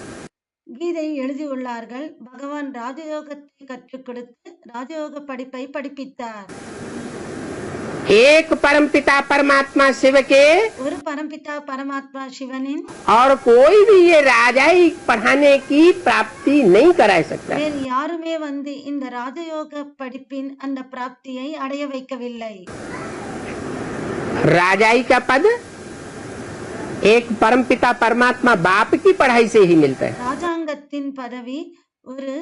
கீதை எழுதியுள்ளார்கள், பகவான் ராஜயோகத்தை கற்றுக் கொடுத்து ராஜயோக படிப்பை படிப்பித்தார். एक परम पिता परमात्मा शिव के ஒரு பரம்பிதா பரமாத்மா சிவனின் और कोई भी ये राजाई पढ़ाने की प्राप्ति नहीं करा सकता। வேறு யாருமே இந்த ராஜயோக படிப்பின் அந்த பிராப்தியை அடைய வைக்கவில்லை. राजाई का पद एक परम पिता परमात्मा बाप की पढ़ाई से ही मिलता है। ராஜாங்கத்தின் பதவி ஒரு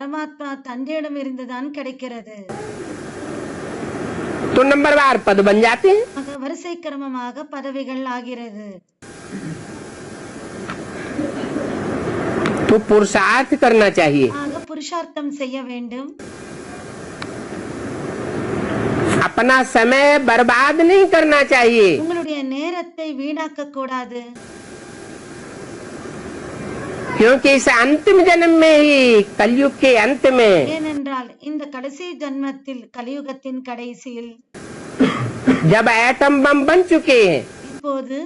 பரமாத்மா தந்தையிடம் இருந்துதான் கிடைக்கிறது. तो नंबरवार पद बन जाते हैं। ஆக வரிசை கிரமமாக பதவிகள் ஆகிறது. तो पुरुषार्थ करना चाहिए, ஆக புருஷார்த்தம் செய்ய வேண்டும். अपना समय बर्बाद नहीं करना चाहिए, உங்களுடைய நேரத்தை வீணாக்க கூடாது. क्योंकि इस अंतिम जन्म में ही कलयुग के अंत में ஏனென்றால் இந்த கடைசி ஜன்மத்தில் கலியுகத்தின் கடைசியில் जब एटम बम बन चुके हैं, இப்போது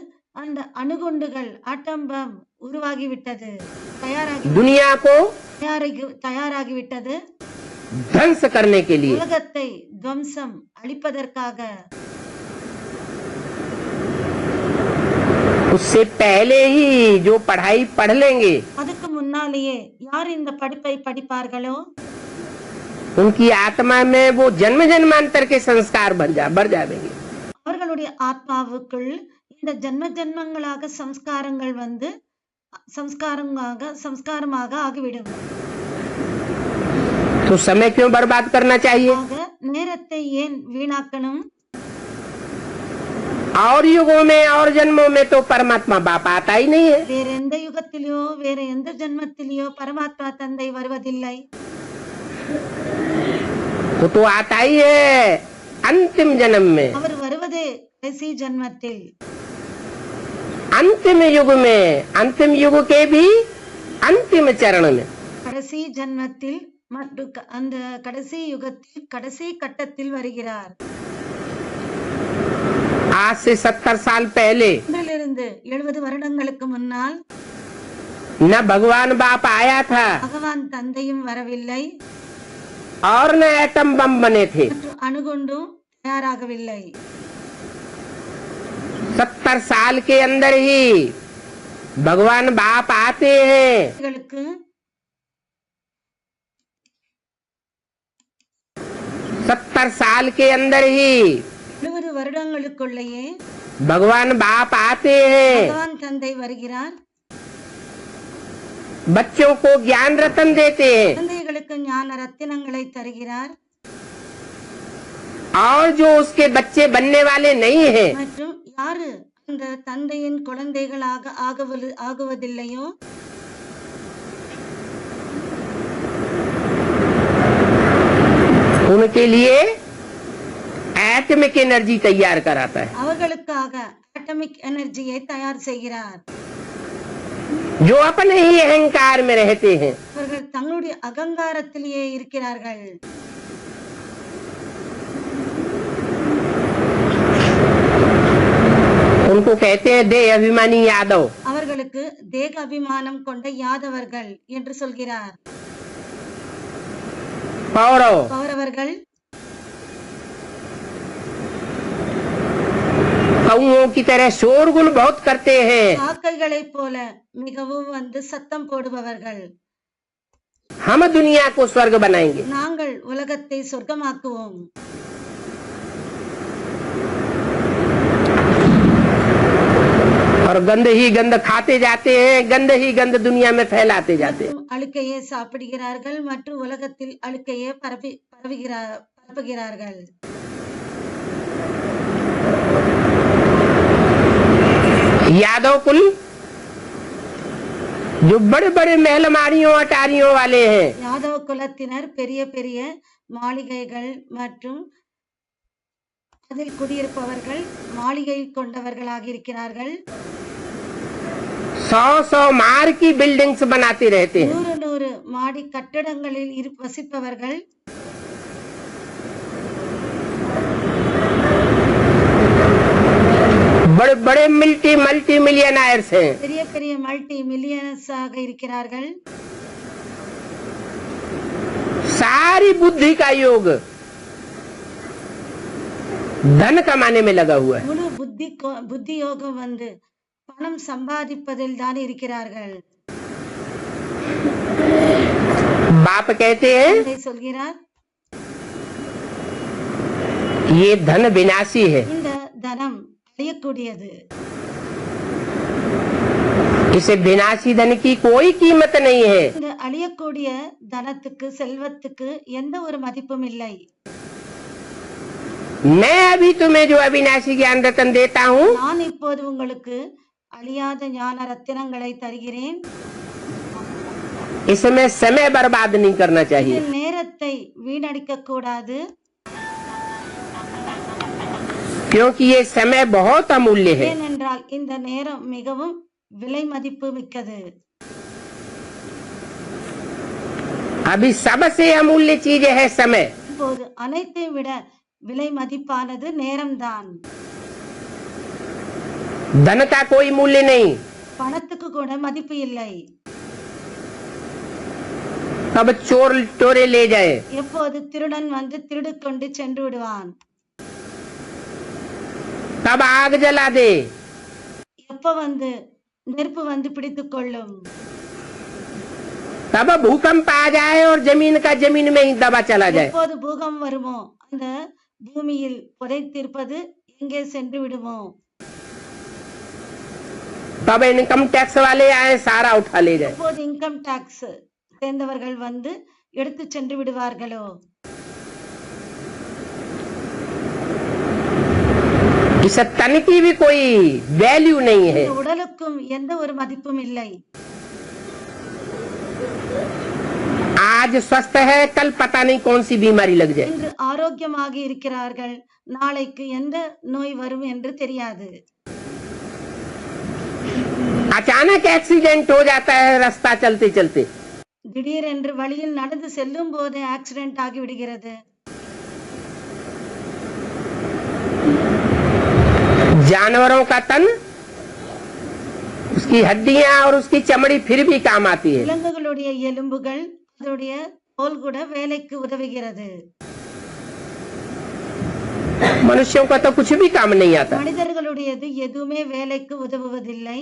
அந்த அணுகுண்டுகள் ஆட்டம் பம் உருவாகிவிட்டது, दुनिया को தயாராகிவிட்டது ध्वंस करने के लिए, உலகத்தை துவம்சம் அழிப்பதற்காக. उससे पहले ही जो पढ़ाई पढ़ लेंगे அதுக்கு முன்னாலேயே யார் இந்த படிப்பை படிப்பார்களோ उनकी आत्मा में वो जन्म जन्मांतर के संस्कार बढ़ जाएंगे। அவர்களுடைய ஆத்மாவுக்குள் இந்த ஜன்ம ஜன்மங்களாக சம்ஸ்காரங்கள் சம்ஸ்காரமாக ஆகிவிடும். तो समय क्यों बर्बाद करना चाहिए? ஆக நேரத்தை ஏன் வீணாக்கணும்? और युगों में और जन्मों में तो परमात्मा बाप आता ही नहीं है। வேற எந்த யுகத்திலோ வேற எந்த ஜன்மத்திலோ பரமாத்மா தந்தை வருவதில்லை. वो तो आता ही है अंतिम जन्म में, அவர் வருவதே கடைசி ஜன்மத்தில், अंतिम युग में, अंतिम युग के भी अंतिम चरण में। கடைசி ஜன்மத்தில் மற்றும் அந்த கடைசி யுகத்தில் கடைசி கட்டத்தில் வருகிறார். आज से 70 साल पहले இன்றிலிருந்து 70 வருடங்களுக்கு முன்னால் न भगवान बाप आया था பகவான் தந்தையும் வரவில்லை, और न एटम बम बने थे। மற்றும் அணுகுண்டும் தயாராகவில்லை. 70 साल के अंदर ही भगवान बाप आते हैं அவர்களுக்கு 70 साल के अंदर ही 70 வருடங்களுக்குள்ளேயே भगवान बाप आते हैं, பகவான் தந்தை வருகிறார். बच्चों को ज्ञान रतन देते हैं குழந்தைகளுக்கு ஞான ரத்தினங்களை தருகிறார். और जो उसके बच्चे बनने वाले नहीं हैं மற்றும் யாரு அந்த தந்தையின் குழந்தைகளாக ஆகுவதில்லையோ उनके लिए एटमिक एनर्जी तैयार कराता है, அவர்களுக்காக ஆட்டமிக் எனர்ஜியை தயார் செய்கிறார். जो अपने ही अहंकार में रहते हैं. அவர்கள் தங்களுடைய அகங்காரத்திலேயே இருக்கிறார்கள். उनको कहते हैं देह अभिमानी यादव. அவர்களுக்கு தேக அபிமானம் கொண்ட யாதவர்கள் என்று சொல்கிறார். कौरव கௌரவர்கள் कौओं की तरह शोरगुल बहुत करते हैं. காக்கைகளைப் போல மிகவும் சத்தம் போடுபவர்கள். हम दुनिया को स्वर्ग बनाएंगे. நாங்கள் உலகத்தை சொர்க்கமாக்குவோம். और गंद ही गंद खाते जाते हैं, गंद ही गंद दुनिया में फैलाते जाते हैं. அழுக்கையே சாப்பிடுகிறார்கள் மற்றும் உலகத்தில் அழுக்கையே பரப்புகிறார்கள். यादव कुल जो बड़े बड़े महलमारियों अटारियों वाले हैं, யாதவ குலத்தினர் பெரிய பெரிய மாளிகைகள் மற்றும் அதில் குடியிருப்பவர்கள் மாளிகை கொண்டவர்களாக இருக்கிறார்கள். 100 मार की बिल्डिंग्स बनाते रहते हैं. 100 மாடி கட்டடங்களில் வசிப்பவர்கள். बड़े बड़े मल्टी मिलियनर्स हैं. பெரிய பெரிய மல்டி மில்லியனர்ஸ் ஆக இருக்கிறார்கள். सारी बुद्धि का योग धन कमाने में लगा हुआ है. முழு புத்தி யோகம் பணம் சம்பாதிப்பதில் தான் இருக்கிறார்கள். बाप कहते हैं தந்தை சொல்கிறார், ये धन विनाशी है, இந்த தனம் அழியக்கூடியது. इसे विनाशी धन की कोई कीमत नहीं है. இந்த அழியக்கூடிய தனத்துக்கு செல்வத்துக்கு எந்த ஒரு மதிப்பும் இல்லை. मैं अभी तुम्हें जो अविनाशी ज्ञान रतन देता हूँ, நான் இப்போது உங்களுக்கு அழியாத ஞான ரத்தினங்களை தருகிறேன். इसमें समय बर्बाद नहीं करना चाहिए. இதில் நேரத்தை வீணடிக்க கூடாது. क्योंकि ये समय बहुत अमूल्य है. ஏனென்றால் இந்த நேரம் மிகவும் விலை மதிப்பு மிக்கது. अभी सबसे अमूल्य चीज है समय. இப்போது அனைத்தை விட விலை மதிப்பானது நேரம்தான். धन का कोई मूल्य नहीं. பணத்துக்கு கூட மதிப்பு இல்லை. अब चोर चोरे ले जाए, எப்போது திருடன் திருடு கொண்டு சென்று விடுவான். तब आग जला दे, எப்ப நெருப்பு பிடித்துக் கொள்ளும். तब भूकंप आ जाए और जमीन का जमीन में ही दबा चला जाए. எப்போது பூகம்பம் வருமோ அந்த பூமியில் புதைத்திருப்பது எங்கே சென்று விடுமோ. तब इनकम टैक्स वाले आए सारा उठा ले जाए. எப்போது இன்கம் டாக்ஸ் சேர்ந்தவர்கள் எடுத்து சென்று விடுவார்களோ. इस तन की भी कोई वैल्यू नहीं है. இந்த உடலுக்கும் எந்த ஒரு மதிப்பும் இல்லை. आज स्वस्थ है, कल पता नहीं कौन सी बीमारी लग जाए. இன்று ஆரோக்கியமாக இருக்கிறார்கள், நாளைக்கு எந்த நோய் வரும் என்று தெரியாது. अचानक एक्सीडेंट हो जाता है रास्ता चलते चलते. திடீரென்று வழியில் நடந்து செல்லும் போது ஆக்சிடென்ட் ஆகி விடுகிறது. जानवरों का तन, उसकी हड्डियां और उसकी चमड़ी फिर भी काम आती है. விலங்குகளுடைய எலும்புகள் அதனுடைய தோல் கூட வேலைக்கு உதவுகிறது. मनुष्यों का तो कुछ भी काम नहीं आता. மனிதர்களுடையது எதுவுமே வேலைக்கு உதவுவதில்லை.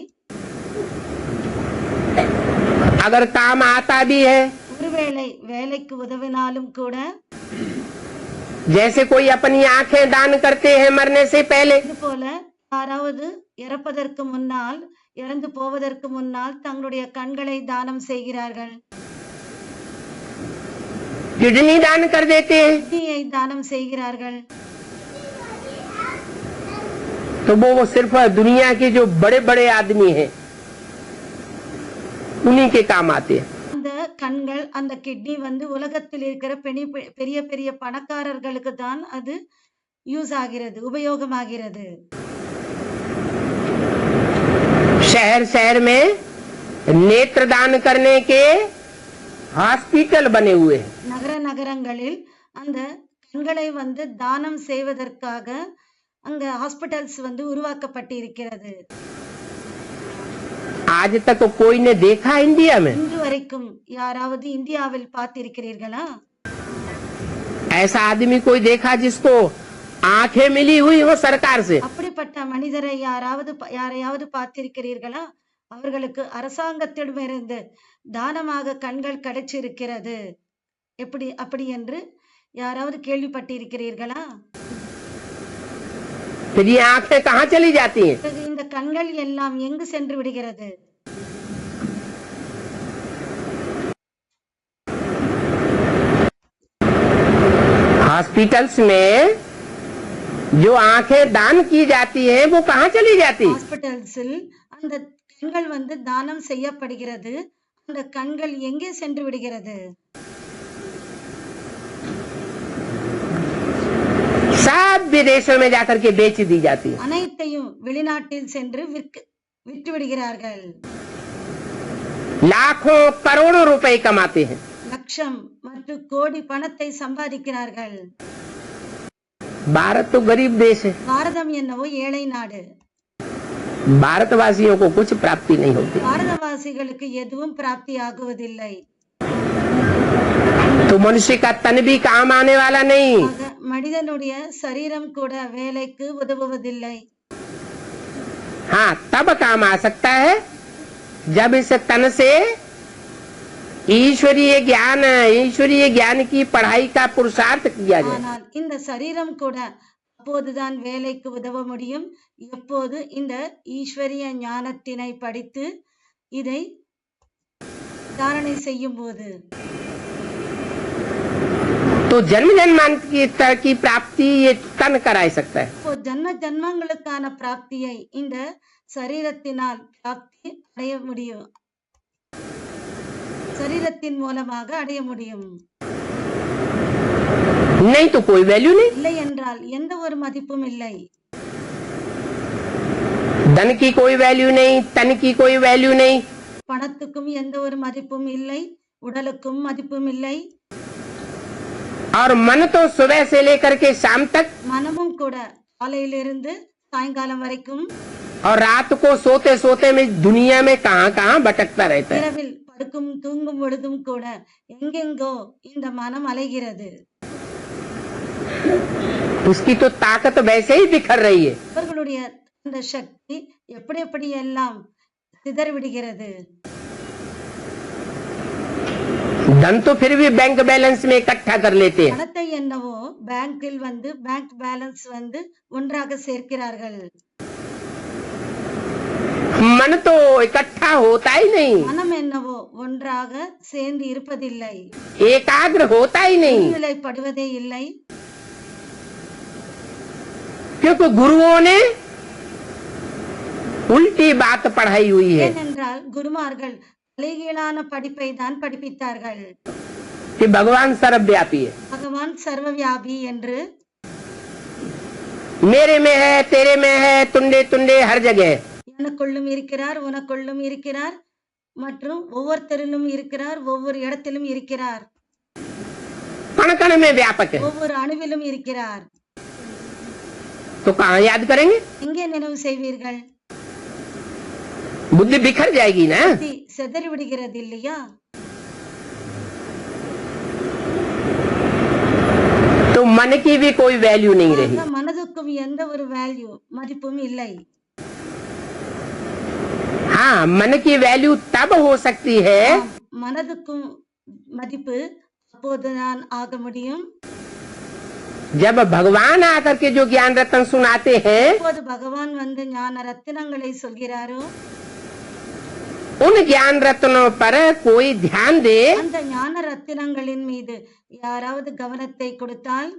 अगर काम आता भी है, ஒருவேளை வேலைக்கு உதவினாலும் கூட, जैसे कोई अपनी आंखें दान करते हैं मरने से पहले, இது போல யாராவது இறப்பதற்கு முன்னால், இறந்து போவதற்கு முன்னால் தங்களுடைய கண்களை தானம் செய்கிறார்கள், किडनी दान कर देते हैं, கிட்னியை தானம் செய்கிறார்கள். तो वो सिर्फ दुनिया के जो बड़े बड़े आदमी हैं उन्हीं के काम आते हैं. அந்த கண்கள், அந்த கிட்னி வந்து உலகத்தில் இருக்கிற பெரிய பெரிய பணக்காரர்களுக்கு தான் அது யூஸ் ஆகிறது, உபயோகமாகிறது. शहर शहर में नेत्र दान करने के हॉस्पिटल बने हुए हैं. நகர நகரங்களில் அந்த கண்களை வந்து தானம் செய்வதற்காக அங்க ஹாஸ்பிட்டல்ஸ் வந்து உருவாக்கப்பட்டிருக்கிறது. आज तक कोई ने देखा इंडिया में? இன்று வரைக்கும் யாராவது இந்தியாவில் பார்த்திருக்கிறீர்களா? ऐसा आदमी कोई देखा जिसको आंखें मिली हुई हो सरकार से? அப்படிப்பட்ட மனிதரை யாரையாவது பார்த்திருக்கிறீர்களா? அவர்களுக்கு அரசாங்கத்திடமிருந்து தானமாக கண்கள் கிடைச்சிருக்கிறது, அப்படி என்று யாராவது கேள்விப்பட்டிருக்கிறீர்களா? फिर ये आंखें कहाँ चली जाती हैं? இந்த கண்கள் எல்லாம் எங்கு சென்று விடுகிறது? हॉस्पिटल्स में जो आंखें दान की जाती हैं वो कहाँ चली जाती? ஹாஸ்பிட்டல்ஸில் அந்த கண்கள் வந்து தானம் செய்யப்படுகிறது, அந்த கண்கள் எங்கே சென்று விடுகிறது? सब विदेशों में जाकर के बेच दी जाती है. அனைத்தையும் வெளிநாட்டில் சென்று விற்று விடுகிறார்கள். लाखों करोड़ों रुपए कमाते हैं. லட்சம் மற்றும் கோடி பணத்தை சம்பாதிக்கிறார்கள். भारत तो गरीब देश है. பாரதம் என்னவோ ஏழை நாடு. भारतवासियों को कुछ प्राप्ति नहीं होती. பாரதவாசிகளுக்கு எதுவும் பிராப்தி ஆகுவதில்லை. तो मनुष्य का तन भी काम आने वाला नहीं. மனிதனுடைய சரீரம் கூட வேலைக்கு உதவுவதில்லை. हाँ, तब काम आ सकता है जब इस तन से ईश्वरीय ज्ञान की पढ़ाई का पुरुषार्थ किया जाए. ஆனால் இந்த சரீரம் கூட அப்போதுதான் வேலைக்கு உதவ முடியும், எப்போது இந்த ஈஸ்வரிய ஞானத்தினை படித்து இதை தாரணை செய்யும் போது. तो जन्म जन्मांतर की प्राप्ति ये तन करा सकता है. இப்போ ஜன்ம ஜன்மங்களுக்கான பிராப்தியை இந்த சரீரத்தினால் பிராப்தி அடைய முடியும், சரீரத்தின் மூலமாக அடைய முடியும். नहीं तो कोई वैल्यू नहीं. இல்லை என்றால் எந்த ஒரு மதிப்பும் இல்லை. धन की कोई वैल्यू नहीं, तन की कोई वैल्यू नहीं. பணத்துக்கும் எந்த ஒரு மதிப்பும் இல்லை, உடலுக்கும் மதிப்பும் இல்லை. और मन तो सुबह से लेकर के शाम तक, மனமும் கூட காலையிலிருந்து சாயங்காலம் வரைக்கும், और रात को सोते सोते में दुनिया में कहाँ कहाँ भटकता रहता है. இரவில் படுக்கும் தூங்கும் பொழுதும் கூட எங்கெங்கோ இந்த மனம் அலைகிறது. उसकी तो ताकत वैसे ही बिखर रही है. அவர்களுடைய அந்த சக்தி எப்படி எல்லாம் சிதறி விடுகிறது. धन तो फिर भी बैंक बैलेंस में इकट्ठा कर लेते हैं. பணத்தை என்னவோ பேங்கில் வந்து பேங்க் பேலன்ஸ் வந்து ஒன்றாக சேர்க்கிறார்கள். मन तो इकट्ठा होता ही नहीं, மனம் என்னவோ ஒன்றாக சேர்ந்து இருப்பதில்லை, एकाग्र होता ही नहीं. நிலைப்படுவதே இல்லை. क्योंकि गुरुओं ने उल्टी बात पढ़ाई हुई है ஏனென்றால் குருமார்கள் தலைகீழான படிப்பை தான் படிப்பித்தார்கள். कि भगवान सर्वव्यापी है. பகவான் சர்வவியாபி என்று, मेरे में है, तेरे में है, तुंडे तुंडे हर जगह. எனக்குள்ளும் இருக்கிறார், உனக்குள்ளும் இருக்கிறார், மற்றும் ஒவ்வொருத்தரிலும் இருக்கிறார், ஒவ்வொரு இடத்திலும் இருக்கிறார், कण कण में व्यापक है. ஒவ்வொரு அணுவிலும் இருக்கிறார். तो कहाँ याद करेंगे? எங்கே நினைவு செய்வீர்கள்? बुद्धि बिखर जाएगी ना. புத்தி சிதறி விடுகிறது இல்லையா? तो मन की भी कोई वैल्यू नहीं रही. மனதுக்கும் எந்த ஒரு வேல்யூ மதிப்பும் இல்லை. हाँ, मन की वैल्यू तब हो सकती है மனதுக்கும் மதிப்பு அப்போதுதான் ஆக முடியும். जब भगवान आकर के जो ज्ञान रत्न सुनाते हैं, அப்போது பகவான் வந்து ஞான ரத்தினங்களை சொல்கிறாரோ, उन ज्ञान रत्नों पर कोई ध्यान दे, அந்த ஞான ரத்தினங்களின் மீது யாராவது கவனத்தை கொடுத்தால்,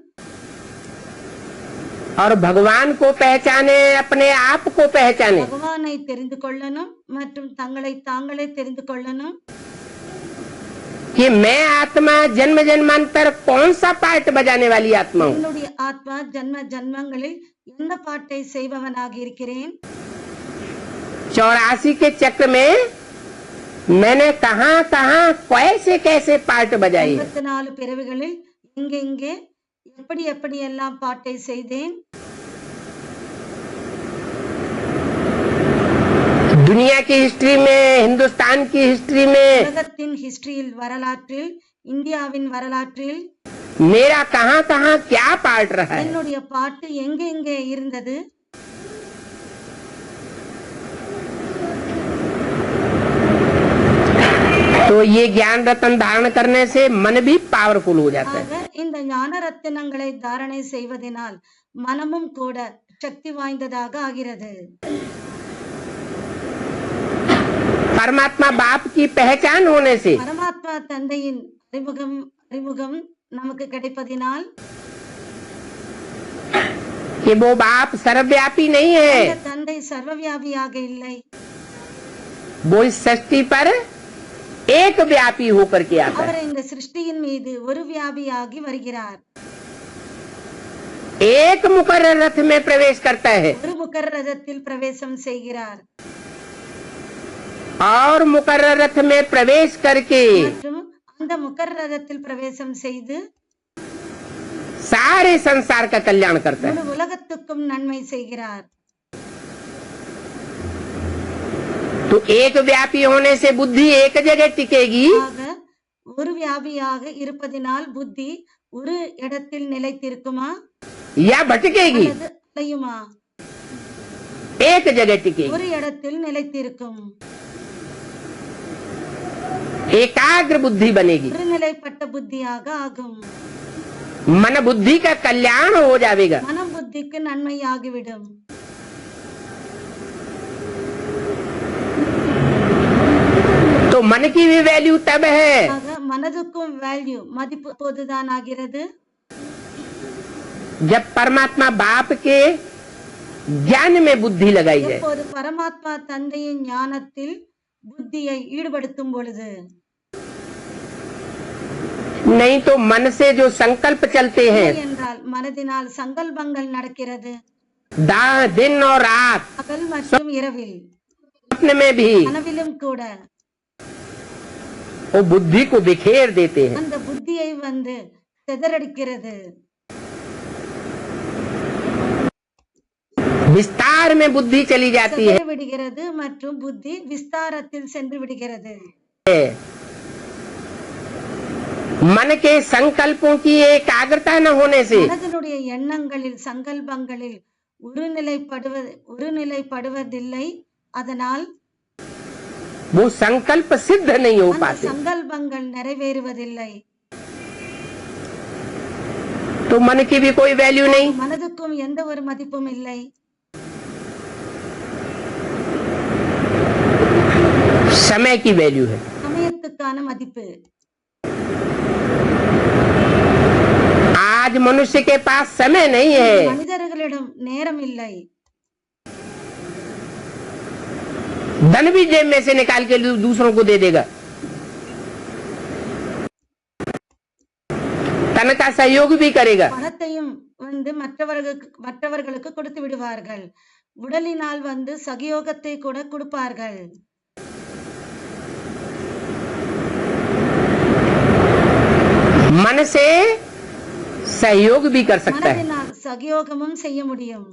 और भगवान को पहचाने, अपने आप को पहचाने, பகவானை தெரிந்து கொள்ளணும் மற்றும் தங்களை தாங்களே தெரிந்து கொள்ளணும். कि मैं आत्मा जन्म जन्मांतर कौन सा पार्ट बजाने वाली आत्मा हूँ. என்னுடைய ஆத்மா ஜன்ம ஜன்மங்களில் எந்த பாட்டை செய்பவனாக இருக்கிறேன். 84 के चक्र में मैंने कहाँ कहाँ कैसे कैसे पार्ट बजाई है. 84 பிறவிகளில் எங்கெங்கே எப்படி எப்படி எல்லாம் பாட்டை செய்தேன். दुनिया की हिस्ट्री में, हिंदुस्तान की हिस्ट्री में உலகத்தின் ஹிஸ்டரியில் வரலாற்றில், இந்தியாவின் வரலாற்றில் मेरा कहाँ कहाँ क्या पार्ट रहा है. என்னுடைய பாட்டு எங்கெங்கே இருந்தது. तो ये ज्ञान रत्न धारण करने से मन भी पावरफुल हो जाता है. ஆக இந்த ஞான ரத்தினங்களை தாரணை செய்வதனால் மனமும் கூட சக்தி வாய்ந்ததாக ஆகிறது. परमात्मा बाप की पहचान होने से பரமாத்மா தந்தையின் அறிமுகம் நமக்கு கிடைப்பதினால் कि वो बाप सर्वव्यापी नहीं है, அந்த தந்தை சர்வவியாபியாக இல்லை. वो इस सृष्टि पर एक व्यापी होकर के आता है. அவர் இந்த சிருஷ்டியின் மீது ஒரு வியாபியாகி வருகிறார். एक मुकर्रर रथ में प्रवेश करता है ஒரு முகர் ரதத்தில் பிரவேசம் செய்கிறார் और मुकर्रर रथ में प्रवेश करके மற்றும் அந்த முகர் ரதத்தில் பிரவேசம் செய்து सारे संसार का कल्याण करता है. முழு உலகத்துக்கும் நன்மை செய்கிறார். तो एक व्यापी होने से बुद्धि एक जगह टिकेगी ஆக ஒரு வியாபியாக இருப்பதினால் புத்தி ஒரு இடத்தில் நிலைத்திருக்குமா या भटकेगी. அல்லது அலையுமா? एक जगह टिकेगी. ஒரு இடத்தில் நிலைத்திருக்கும். एकाग्र बुद्धि बनेगी. ஒருநிலைப்பட்ட புத்தியாக ஆகும். मन बुद्धि का कल्याण हो जाएगा. மனம் புத்திக்கு நன்மையாகிவிடும். तो मन की भी वैल्यू तब है ஆக மனதுக்கும் வேல்யூ மதிப்பு போதுதான் ஆகிறது जब परमात्मा बाप के ज्ञान में बुद्धि लगाई जाए. எப்போது பரமாத்மா தந்தையின் ஞானத்தில் புத்தியை ஈடுபடுத்தும் பொழுது. नहीं तो मन से जो संकल्प चलते हैं, என்றால் மனதினால் சங்கல்பங்கள் நடக்கிறது. दिन और रात, பகல் மற்றும் இரவில், स्वप्न में भी கனவிலும் கூட वो बुद्धि को बिखेर देते हैं. அந்த புத்தியை வந்து சிதறடிக்கிறது. विस्तार में बुद्धि चली जाती है. சிதறி விடுகிறது மற்றும் புத்தி விஸ்தாரத்தில் சென்று விடுகிறது. मन के संकल्पों की एकाग्रता न होने से மனதினுடைய எண்ணங்களில் சங்கல்பங்களில் ஒருநிலைப்படுவதில்லை. அதனால் वो संकल्प सिद्ध नहीं हो அந்த पाते. சங்கல்பங்கள் நிறைவேறுவதில்லை. तो मन की भी कोई वैल्यू नहीं. மனதுக்கும் எந்த ஒரு மதிப்பும் இல்லை. समय की वैल्यू है. சமயத்துக்கான மதிப்பு. आज मनुष्य के पास समय नहीं है. மனிதர்களிடம் நேரம் இல்லை. धन भी जेब में से निकाल के दूसरों को दे देगा. तन का सहयोग भी करेगा. பணத்தையும் வந்து மற்றவர்களுக்கு கொடுத்து விடுவார்கள். உடலினால் வந்து சகயோகத்தை கூட கொடுப்பார்கள். मन से सहयोग भी कर सकता है, மனதினால் சகயோகமும் செய்ய முடியும்.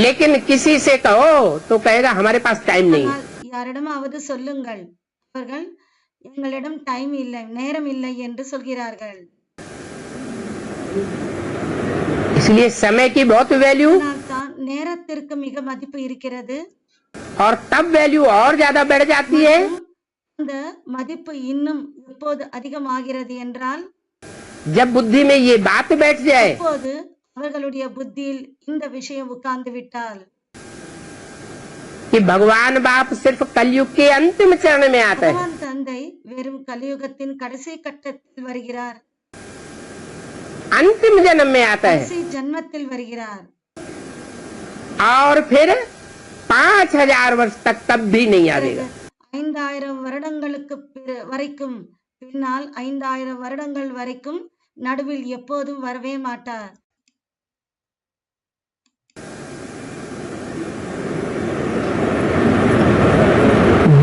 लेकिन किसी से कहो तो कहेगा हमारे पास टाइम नहीं. ஆனால் யாரிடமாவது சொல்லுங்கள், அவர்கள் எங்களிடம் டைம் இல்லை, நேரம் இல்லை என்று சொல்கிறார்கள். इसलिए समय की बहुत वैल्यू அதனால் தான் நேரத்திற்கு மிக மதிப்பு இருக்கிறது. और तब वैल्यू और ज्यादा बढ़ जाती है இந்த மதிப்பு இன்னும் எப்போது அதிகமாகிறது என்றால் जब बुद्धि में ये बात बैठ जाए எப்போது அவர்களுடைய புத்தியில் இந்த விஷயம் உட்கார்ந்து விட்டால் कि भगवान बाप सिर्फ कलयुग के अंतिम चरण में आता है, பகவான் தந்தை வெறும் கலியுகத்தின் கடைசி கட்டத்தில் வருகிறார், अंतिम जन्म में आता है, கடைசி ஜன்மத்தில் வருகிறார். और फिर 5000 वर्ष तक तब भी नहीं आएगा. 5000 வருடங்களுக்கு வரைக்கும் பின்னால் 5000 வருடங்கள் வரைக்கும் நடுவில் எப்போதும் வரவே மாட்டார்.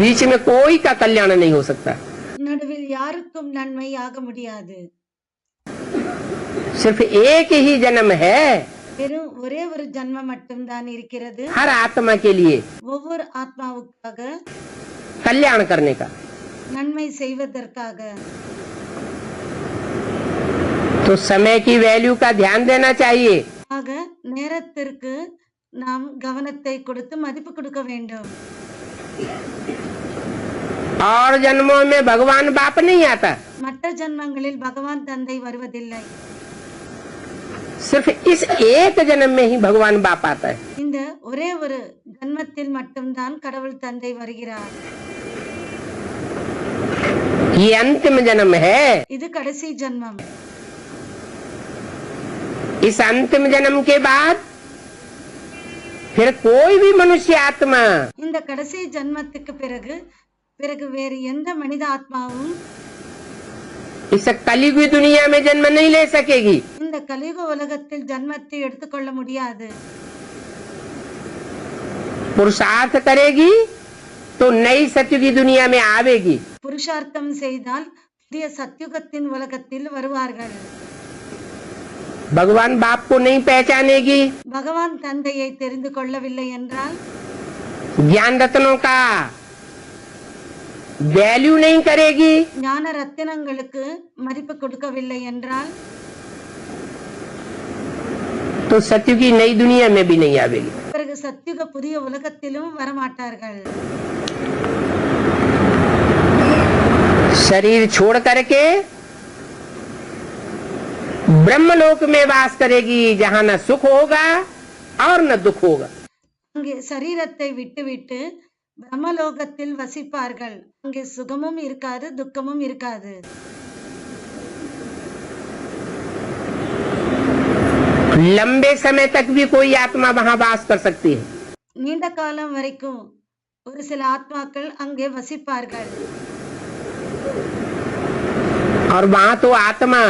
बीच में कोई का कल्याण नहीं हो सकता. நடுவில் யாருக்கும் நன்மை ஆக முடியாது. सिर्फ एक ही जन्म है வெறும் ஒரே ஒரு ஜன்மம் மட்டும்தான் இருக்கிறது हर आत्मा के लिए ஒவ்வொரு ஆத்மாவுக்காக कल्याण करने का. நன்மை செய்வதற்காக. तो समय की वैल्यू का ध्यान देना चाहिए. ஆக நேரத்திற்கு நாம் கவனத்தை கொடுத்து மதிப்பு கொடுக்க வேண்டும். और जन्मों में भगवान बाप नहीं आता, மற்ற ஜன்மங்களில் பகவான் தந்தை வருவதில்லை. सिर्फ इस एक जन्म में ही भगवान बाप आता है. இந்த ஒரே ஒரு ஜன்மத்தில் மட்டும்தான் கடவுள் தந்தை வருகிறார். ये अंतिम जन्म है. இது கடைசி ஜன்மம். इस अंतिम जन्म के बाद फिर कोई भी मनुष्य आत्मा இந்த கடைசி ஜன்மத்துக்கு பிறகு வேறு எந்த மனித ஆத்மாவும் इस कलियुगी दुनिया में जन्म नहीं ले सकेगी. இந்த கலியுக உலகத்தில் ஜன்மத்தை எடுத்துக்கொள்ள முடியாது. पुरुषार्थ करेगी तो नई सत्युगी दुनिया में आवेगी. புருஷார்த்தம் செய்தால் புதிய சத்யுகத்தின் உலகத்தில் வருவார்கள். भगवान बाप को नहीं पहचानेगी, பகவான் தந்தையை தெரிந்து கொள்ளவில்லை என்றால் ज्ञान रत्नों का वैल्यू नहीं करेगी, ஞான ரத்தினங்களுக்கு மதிப்பு கொடுக்கவில்லை என்றால் तो सत्युगी नई दुनिया में भी नहीं आवेगी. பிறகு சத்யுக புதிய உலகத்திலும் வரமாட்டார்கள். शरीर छोड़ करके ब्रह्मलोक में वास करेगी, जहाँ न सुख होगा और न दुख होगा. அங்கே சரீரத்தை விட்டுவிட்டு பிரம்மலோகத்தில் வசிப்பார்கள். அங்கே சுகமும் இருக்காது, துக்கமும் இருக்காது. लंबे समय तक भी कोई आत्मा वहाँ वास कर सकती है. நீண்ட காலம் வரைக்கும் ஒரு சில ஆத்மாக்கள் அங்கே வசிப்பார்கள். और वहाँ तो आत्मा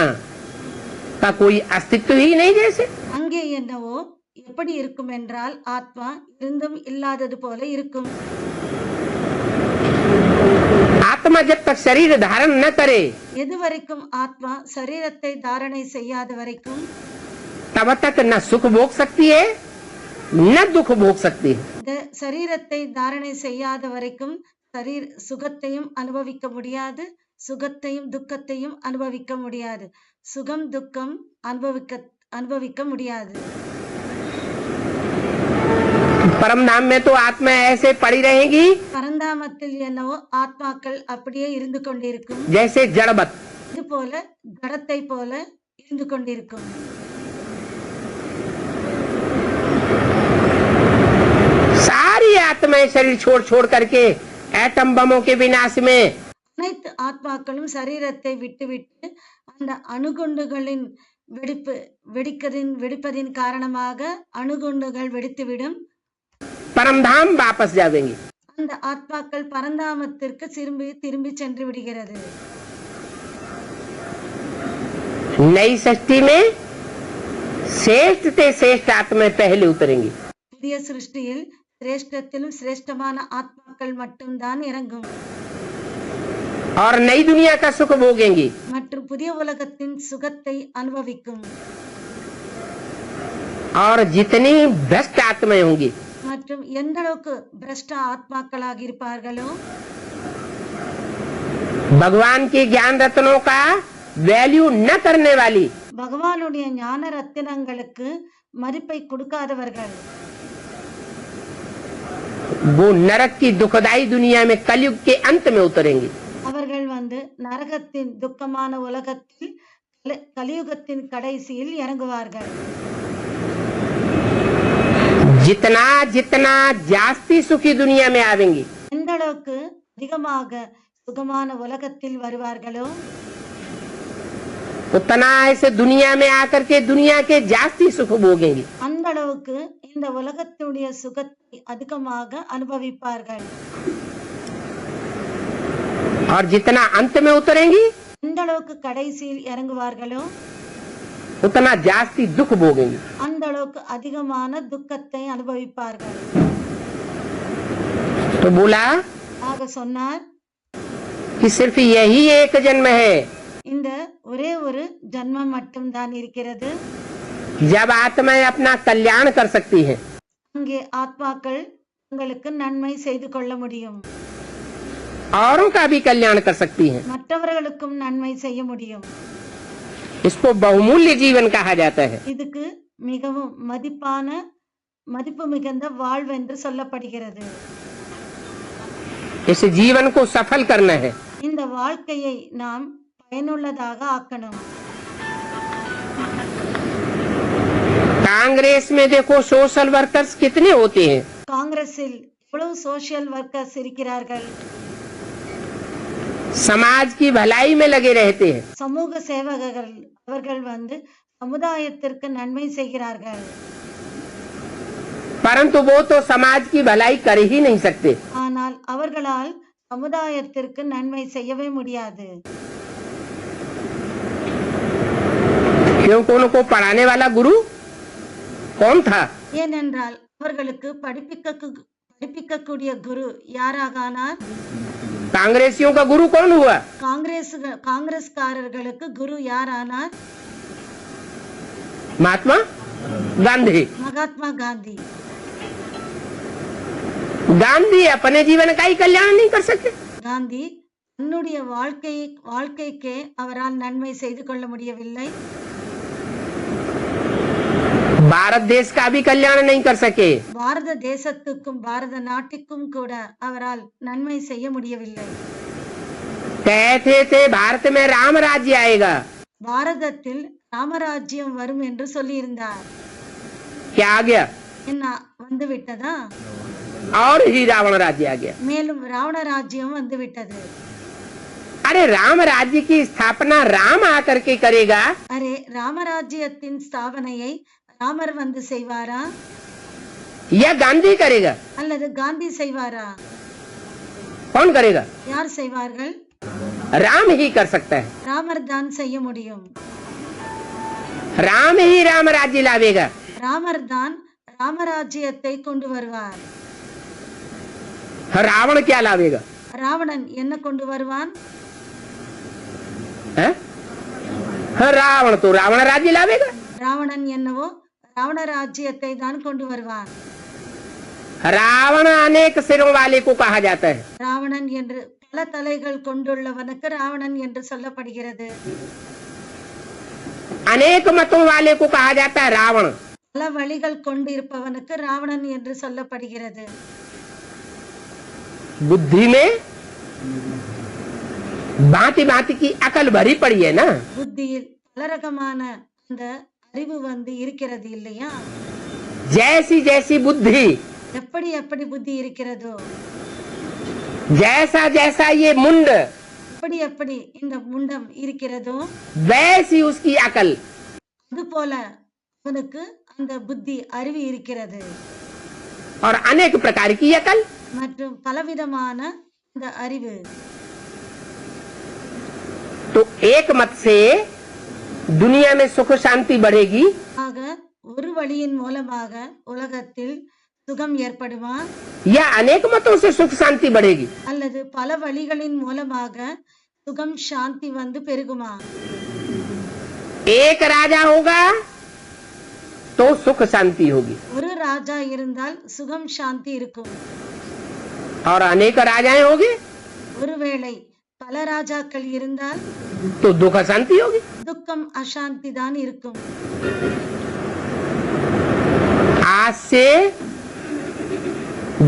का कोई अस्तित्व ही नहीं जैसे. அங்கே என்னவோ எப்படி இருக்கும் என்றால் ஆத்மா இருந்தும் இல்லாதது போல இருக்கும். आत्मा जब तक शरीर धारण न करे எதுவரைக்கும் ஆத்மா சரீரத்தை தாரணை செய்யாத வரைக்கும் तब तक न सुख भोग सकती है न दुख भोग सकती है. இந்த சரீரத்தை தாரணை செய்யாத வரைக்கும் சுகத்தையும் அனுபவிக்க முடியாது, சுகத்தையும் துக்கத்தையும் அனுபவிக்க முடியாது, சுகம் துக்கம் அனுபவிக்க முடியாது. परम धाम में तो आत्मा ऐसे पड़ी रहेगी பரந்தாமத்தில் என்னவோ ஆத்மாக்கள் அப்படியே இருந்து கொண்டிருக்கும், जैसे जड़वत. இது போல ஜடத்தை போல இருந்து கொண்டிருக்கும். सारी आत्माएं शरीर छोड़ छोड़ करके एटम बमों के विनाश में அனைத்து ஆத்மாக்களும் சரீரத்தை விட்டுவிட்டு அந்த அணுகுண்டுகளின் வெடிப்பதின் காரணமாக அணுகுண்டுகள் வெடித்துவிடும். परम धाम वापस जाएंगे. அந்த ஆத்மாக்கள் பரந்தாமத்திற்கு திரும்பி சென்று விடுகிறது. नई सृष्टि में श्रेष्ठ से श्रेष्ठ आत्मा पहले उतरेंगी. புதிய சிருஷ்டியில் சிரேஷ்டத்திலும் சிரேஷ்டமான ஆத்மாக்கள் மட்டும்தான் இறங்கும் और नई दुनिया का सुख भोगेंगी. மற்றும் புதிய உலகத்தின் சுகத்தை அனுபவிக்கும். और जितनी भ्रष्ट आत्माएं होंगी மற்றும் எந்த அளவுக்கு பிரஷ்ட ஆத்மாக்களாக இருப்பார்களோ भगवान के ज्ञान रत्नों का वैल्यू न करने वाली பகவானுடைய ஞான ரத்தினங்களுக்கு மதிப்பை கொடுக்காதவர்கள் वो नरक की दुखदाई दुनिया में कलयुग के अंत में उतरेंगे। அவர்கள் நரகத்தின் துக்கமான உலகத்தில் கலியுகத்தின் கடைசியில் இறங்குவார்கள். जितना जितना जास्ती सुखी दुनिया में आवेंगे, எந்த அளவுக்கு அதிகமாக சுகமான உலகத்தில் வருவார்களோ उतना ऐसे दुनिया में आकर के दुनिया के जास्ती सुख भोगेंगे। அந்த அளவுக்கு இந்த உலகத்துடைய சுகத்தை அதிகமாக அனுபவிப்பார்கள். और जितना अंत में उतरेंगी, எந்த அளவுக்கு கடைசியில் இறங்குவார்களோ उतना जास्ती दुख भोगेंगे। அந்த அளவுக்கு அதிகமான துக்கத்தை அனுபவிப்பார்கள். तो बोला ஆக சொன்னார், कि सिर्फ यही एक जन्म है இந்த ஒரே ஒரு ஜன்மம் மட்டும்தான் இருக்கிறது, जब आत्माएं अपना कल्याण कर सकती हैं, அங்கே ஆத்மாக்கள் உங்களுக்கு நன்மை செய்து கொள்ள முடியும், औरों का भी कल्याण कर सकती हैं। மற்றவர்களுக்கும் நன்மை செய்ய முடியும். इसको बहुमूल्य जीवन कहा जाता है। இதுக்கு மிகவும் மதிப்பு மிகுந்த வாழ்வு என்று சொல்லப்படுகிறது. इस जीवन को सफल करना है। இந்த வாழ்க்கையை நாம் பயனுள்ளதாக ஆக்கணும். कांग्रेस में देखो सोशल वर्कर्स कितने होते हैं। காங்கிரஸில் எவ்வளவு சோஷியல் ஒர்க்கர்ஸ் இருக்கிறார்கள், समाज की भलाई में लगे रहते हैं, சமூக சேவகர்கள். அவர்கள் சமுதாயத்திற்கு நன்மை செய்கிறார்கள், परंतु वो तो समाज की भलाई कर ही नहीं सकते। ஆனால் அவர்களால் சமுதாயத்திற்கு நன்மை செய்யவே முடியாது. क्योंकि उनको पढ़ाने वाला गुरु कौन था? ஏனென்றால் அவர்களுக்கு படிப்பிக்கக்கூடிய குரு யாராக ஆனார்? कांग्रेसियों का गुरु कौन हुआ? காங்கிரஸ்காரர்களுக்கு குரு யார் ஆனார்? महात्मा गांधी। மகாத்மா காந்தி. गांधी अपने जीवन का ही कल्याण नहीं कर सके। காந்தி தன்னுடைய வாழ்க்கைக்கே அவரால் நன்மை செய்து கொள்ள முடியவில்லை, भारत देश का भी कल्याण नहीं कर सके। பாரத தேசத்துக்கும் பாரத நாட்டுக்கும் கூட அவரால் நன்மை செய்ய முடியவில்லை. कहते थे भारत में राम राज्य आएगा, பாரதத்தில் ராமராஜ்யம் வரும் என்று சொல்லியிருந்தார். क्या आ गया? என்ன வந்துவிட்டதா? और ही रावण राज्य आ गया। மேலும் ராவண ராஜ்யம் வந்துவிட்டது. अरे राम राज्य की स्थापना राम आकर के करेगा, அரே ராமராஜ்யத்தின் ஸ்தாபனையை ராமர் செய்வாரா या गांधी करेगा? அல்லது காந்தி செய்வாரா? कौन करेगा? யார் செய்வார்கள்? राम ही कर सकता है। ராமர் தான் செய்ய முடியும். राम ही राम राज्य लावेगा। ராமர் தான் ராமராஜ்யத்தை கொண்டு வருவார். रावण क्या लावेगा? ராவணன் என்ன கொண்டு வருவான்? रावण तो रावण राज्य लावेगा। ராவணன் என்னவோ ராவண ராஜ்யத்தை தான் கொண்டு வருவான். रावण अनेक सिरों वाले को कहा जाता है। ராவணன் என்று பல தலைகள் கொண்டுள்ளவனுக்கு ராவணன் என்று சொல்லப்படுகிறது. अनेक मतों वाले को कहा जाता है रावण। பல வழிகள் கொண்டிருப்பவனுக்கு ராவணன் என்று சொல்லப்படுகிறது. बुद्धि में भांति भांति की अकल भरी पड़ी है ना। புத்தியில் பலரகமான அந்த அறிவு இருக்கிறது இல்லையா? जैसी जैसी बुद्धि, எப்படி எப்படி புத்தி இருக்கிறதோ, जैसा जैसा ये मुंड, எப்படி எப்படி இந்த முண்டம் இருக்கிறதோ, वैसी उसकी अकल। அது போல அவனுக்கு அந்த புத்தி அறிவு இருக்கிறது. और अनेक प्रकार की अकल, மற்றும் பலவிதமான இந்த அறிவு. तो एक मत से दुनिया में सुख शांति बढ़ेगी, ஆக ஒரு வழியின் மூலமாக உலகத்தில் சுகம் ஏற்படுமா, या अनेक मतों से सुख शांति बढ़ेगी। அல்லது பல வழிகளின் மூலமாக சுகம் சாந்தி பெருகுமா? एक राजा होगा तो सुख शांति होगी, ஒரு ராஜா இருந்தால் சுகம் சாந்தி இருக்கும். और अनेक राजाएं होगी ஒருவேளை பல ராஜாக்கள் இருந்தால் तो दुख शांति होगी। துக்கம் அசாந்தி தான் இருக்கும். आज से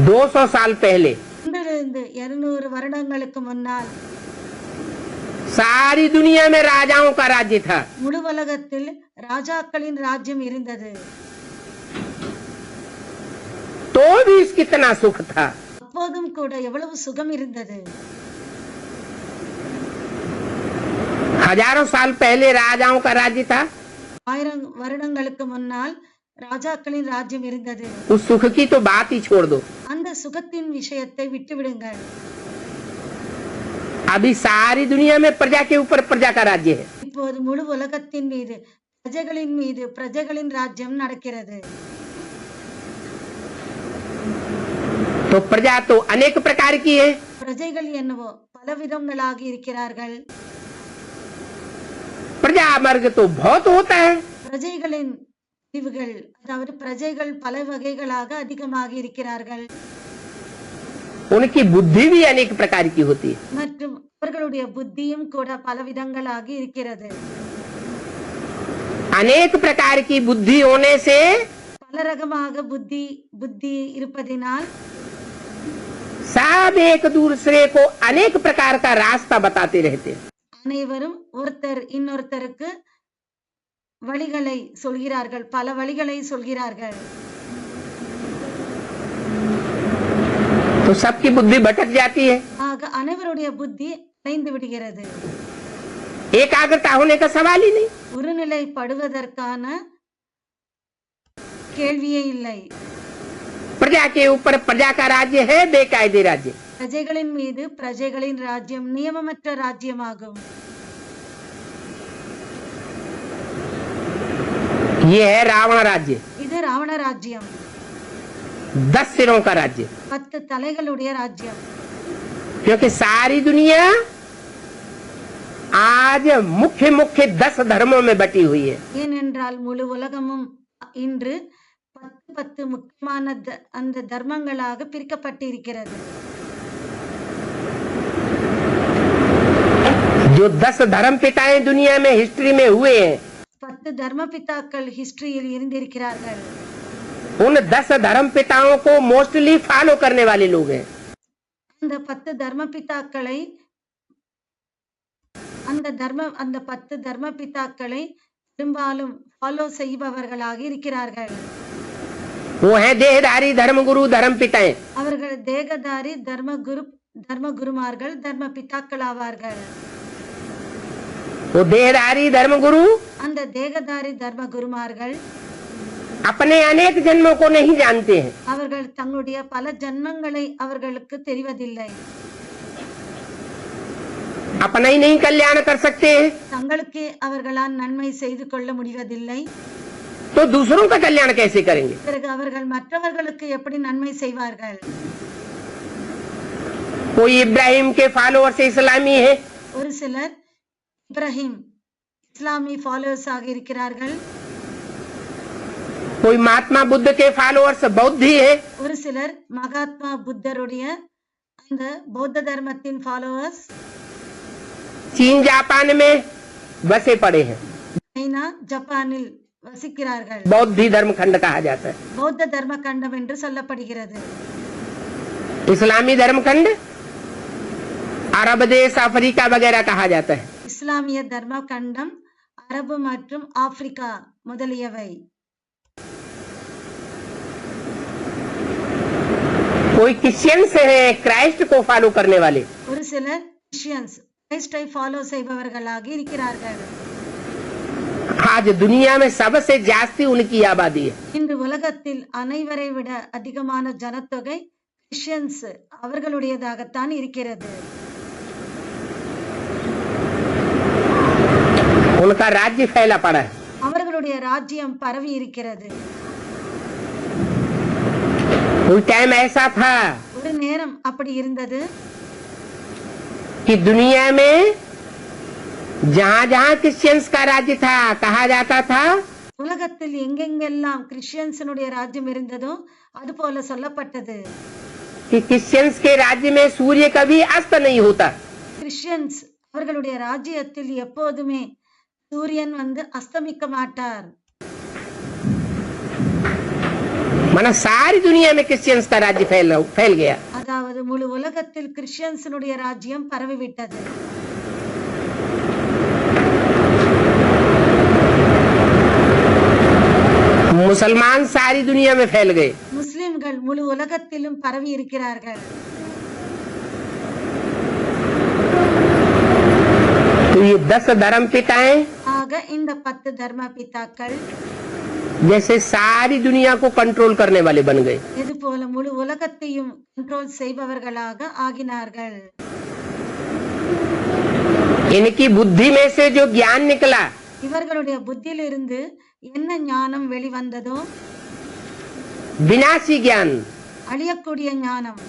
200 साल पहले இன்றிலிருந்து 200 வருடங்களுக்கு முன்னால் सारी दुनिया में राजाओं का राज्य था। முழு உலகத்தில் ராஜாக்களின் ராஜ்யம் இருந்தது. तो भी कितना सुख था। அப்போதும் கூட எவ்வளவு சுகம் இருந்தது. हजारों साल पहले राजाओं का राज्य था। 1000 வருடங்களுக்கு முன்னால் ராஜாக்களின் ராஜ்யம் இருந்தது. उस सुख की तो बात ही छोड़ दो। அந்த சுகத்தின் விஷயத்தை விட்டுவிடுங்கள். अभी सारी दुनिया में प्रजा के ऊपर प्रजा का राज्य है। இப்போது முழு உலகத்தின் மீது பிரஜைகளின் ராஜ்யம் நடக்கிறது. तो प्रजा तो अनेक प्रकार की है। பிரஜைகள் என்னவோ பலவிதங்களாக இருக்கிறார்கள். प्रजा वर्ग तो बहुत होता है। பிரஜைகளின் பிரிவுகள், அதாவது பிரஜைகள் பல வகைகளாக அதிகமாக இருக்கிறார்கள். उनकी बुद्धि भी अनेक प्रकार की होती है। மற்றும் அவர்களுடைய புத்தியும் கூட பலவிதங்களாக இருக்கிறது. अनेक प्रकार की बुद्धि होने से பல ரகமாக புத்தி இருப்பதினால் सब एक दूसरे को अनेक प्रकार का रास्ता बताते रहते हैं। அனைவரும் ஒருத்தர் இன்னொருத்தருக்கு வழிகளை சொல்கிறார்கள், பல வழிகளை சொல்கிறார்கள். तो सबकी बुद्धि भटक जाती है। ஆக அனைவருடைய புத்தி அலைந்து விடுகிறது. एकाग्रता होने का सवाल ही नहीं। ஒருநிலைப்படுவதற்கான கேள்வியே இல்லை. प्रजा के ऊपर प्रजा का राज्य है, बेकायदे राज्य। பிரஜைகளின் மீது பிரஜைகளின் ராஜ்யம் நியமமற்ற ராஜ்யமாகும். ये है रावण राज्य। இது ராவண ராஜ்யம், 10 सिरों का राज्य। 10 தலைகளுடைய ராஜ்யம். क्योंकि सारी दुनिया आज मुख्य मुख्य 10 धर्मों में बटी हुई है। ஏனென்றால் முழு உலகமும் இன்று 10 முக்கியமான அந்த தர்மங்களாக பிரிக்கப்பட்டிருக்கிறது. जो 10 धर्म पिताएं दुनिया में हिस्ट्री में हुए हैं, 10 தர்ம பிதாக்கள் ஹிஸ்டரியில் இருந்திருக்கிறார்கள். उन 10 धर्म पिताओं को मोस्टली फॉलो करने वाले लोग हैं। அந்த 10 தர்ம பிதாக்களை அந்த 10 தர்ம பிதாக்களை பெரும்பாலும் ஃபாலோ செய்பவர்களாக இருக்கிறார்கள். वो है देहधारी धर्म गुरु धर्म पिताएं। அவர்கள் தேகதாரி தர்ம குருமார்கள், தர்ம பிதாக்கள் ஆவார்கள். वो देहधारी धर्म गुरु அந்த தேகதாரி தர்ம குருமார்கள் अपने अनेक जन्मों को नहीं जानते हैं। அவர்கள் தங்களுடைய பல ஜன்மங்களை அவர்களுக்கு தெரிவதில்லை. अपना ही नहीं कल्याण कर सकते हैं, தங்களுக்கே அவர்களால் நன்மை செய்து கொள்ள முடிவதில்லை. तो दूसरों का कल्याण कैसे करेंगे? பிறகு அவர்கள் மற்றவர்களுக்கு எப்படி நன்மை செய்வார்கள்? कोई इब्राहिम के फॉलोअर्स इस्लामी है, ஒரு சிலர் இப்ராஹிம் இஸ்லாமிய ஃபாலோவர்ஸ் ஆக இருக்கிறார்கள். कोई महात्मा बुद्ध के फॉलोअर्स बौद्धी है, ஒரு சிலர் மகாத்மா புத்தருடைய அந்த பௌத்த தர்மத்தின் ஃபாலோவர்ஸ் चीन जापान में बसे पड़े हैं। சைனா ஜப்பானில் வசிக்கிறார்கள். बौद्धी धर्म खंड कहा जाता है। பௌத்த தர்ம கண்டம் என்று சொல்லப்படுகிறது. इस्लामी धर्म खंड अरब देश अफ्रीका वगैरह कहा जाता है। இஸ்லாமிய தர்ம கண்டம் அரபு மற்றும் ஆப்பிரிக்கா முதலியவை. कोई क्रिश्चियंस है क्राइस्ट को फॉलो करने वाले, ஒரு சிலர் கிறிஸ்டியன்ஸ் கிறிஸ்டை ஃபாலோ செய்பவர்களாக இருக்கிறார்கள். आज दुनिया में सबसे जास्ती उनकी आबादी है। இன்று உலகத்தில் அனைவரை விட அதிகமான ஜனத்தொகை கிறிஸ்டியன்ஸ் அவர்களுடையதாகத்தான் இருக்கிறது. उनका राज्य फैला पड़ा है। அவர்களுடைய ராஜ்யம் பரவி இருக்கிறது. कोई टाइम ऐसा था ஒரு நேரம் அப்படி இருந்தது, कि दुनिया में जहाँ जहाँ क्रिश्चियंस का राज्य था कहा जाता था உலகத்தில் எங்கெங்கெல்லாம் கிறிஸ்டியன்ஸினுடைய ராஜ்யம் இருந்ததோ அது போல சொல்லப்பட்டது. कि क्रिश्चियंस के राज्य में सूर्य कभी अस्त नहीं होता। கிறிஸ்டியன்ஸ் அவர்களுடைய ராஜ்யத்தில் எப்போதுமே சூரியன் அஸ்தமிக்க மாட்டார். माना सारी दुनिया में क्रिश्चियंस का राज्य फैल गया। அதாவது முழு உலகத்தில் கிறிஸ்டியன்ஸினுடைய ராஜ்யம் பரவிவிட்டது. मुसलमान सारी दुनिया में फैल गए। முஸ்லிம்கள் முழு உலகத்திலும் பரவி இருக்கிறார்கள். तो ये 10 धर्म पिताएं ஆக இந்த 10 தர்ம பிதாக்கள் जैसे सारी दुनिया को कंट्रोल करने वाले बन गए। இது போல முழு உலகத்தையும் கண்ட்ரோல் செய்பவர்களாக ஆகினார்கள். इनकी बुद्धि में से जो ज्ञान निकला, இவர்களுடைய புத்தியிலிருந்து என்ன ஞானம் வெளிவந்ததோ, विनाशी ज्ञान, அழியக்கூடிய ஞானம்,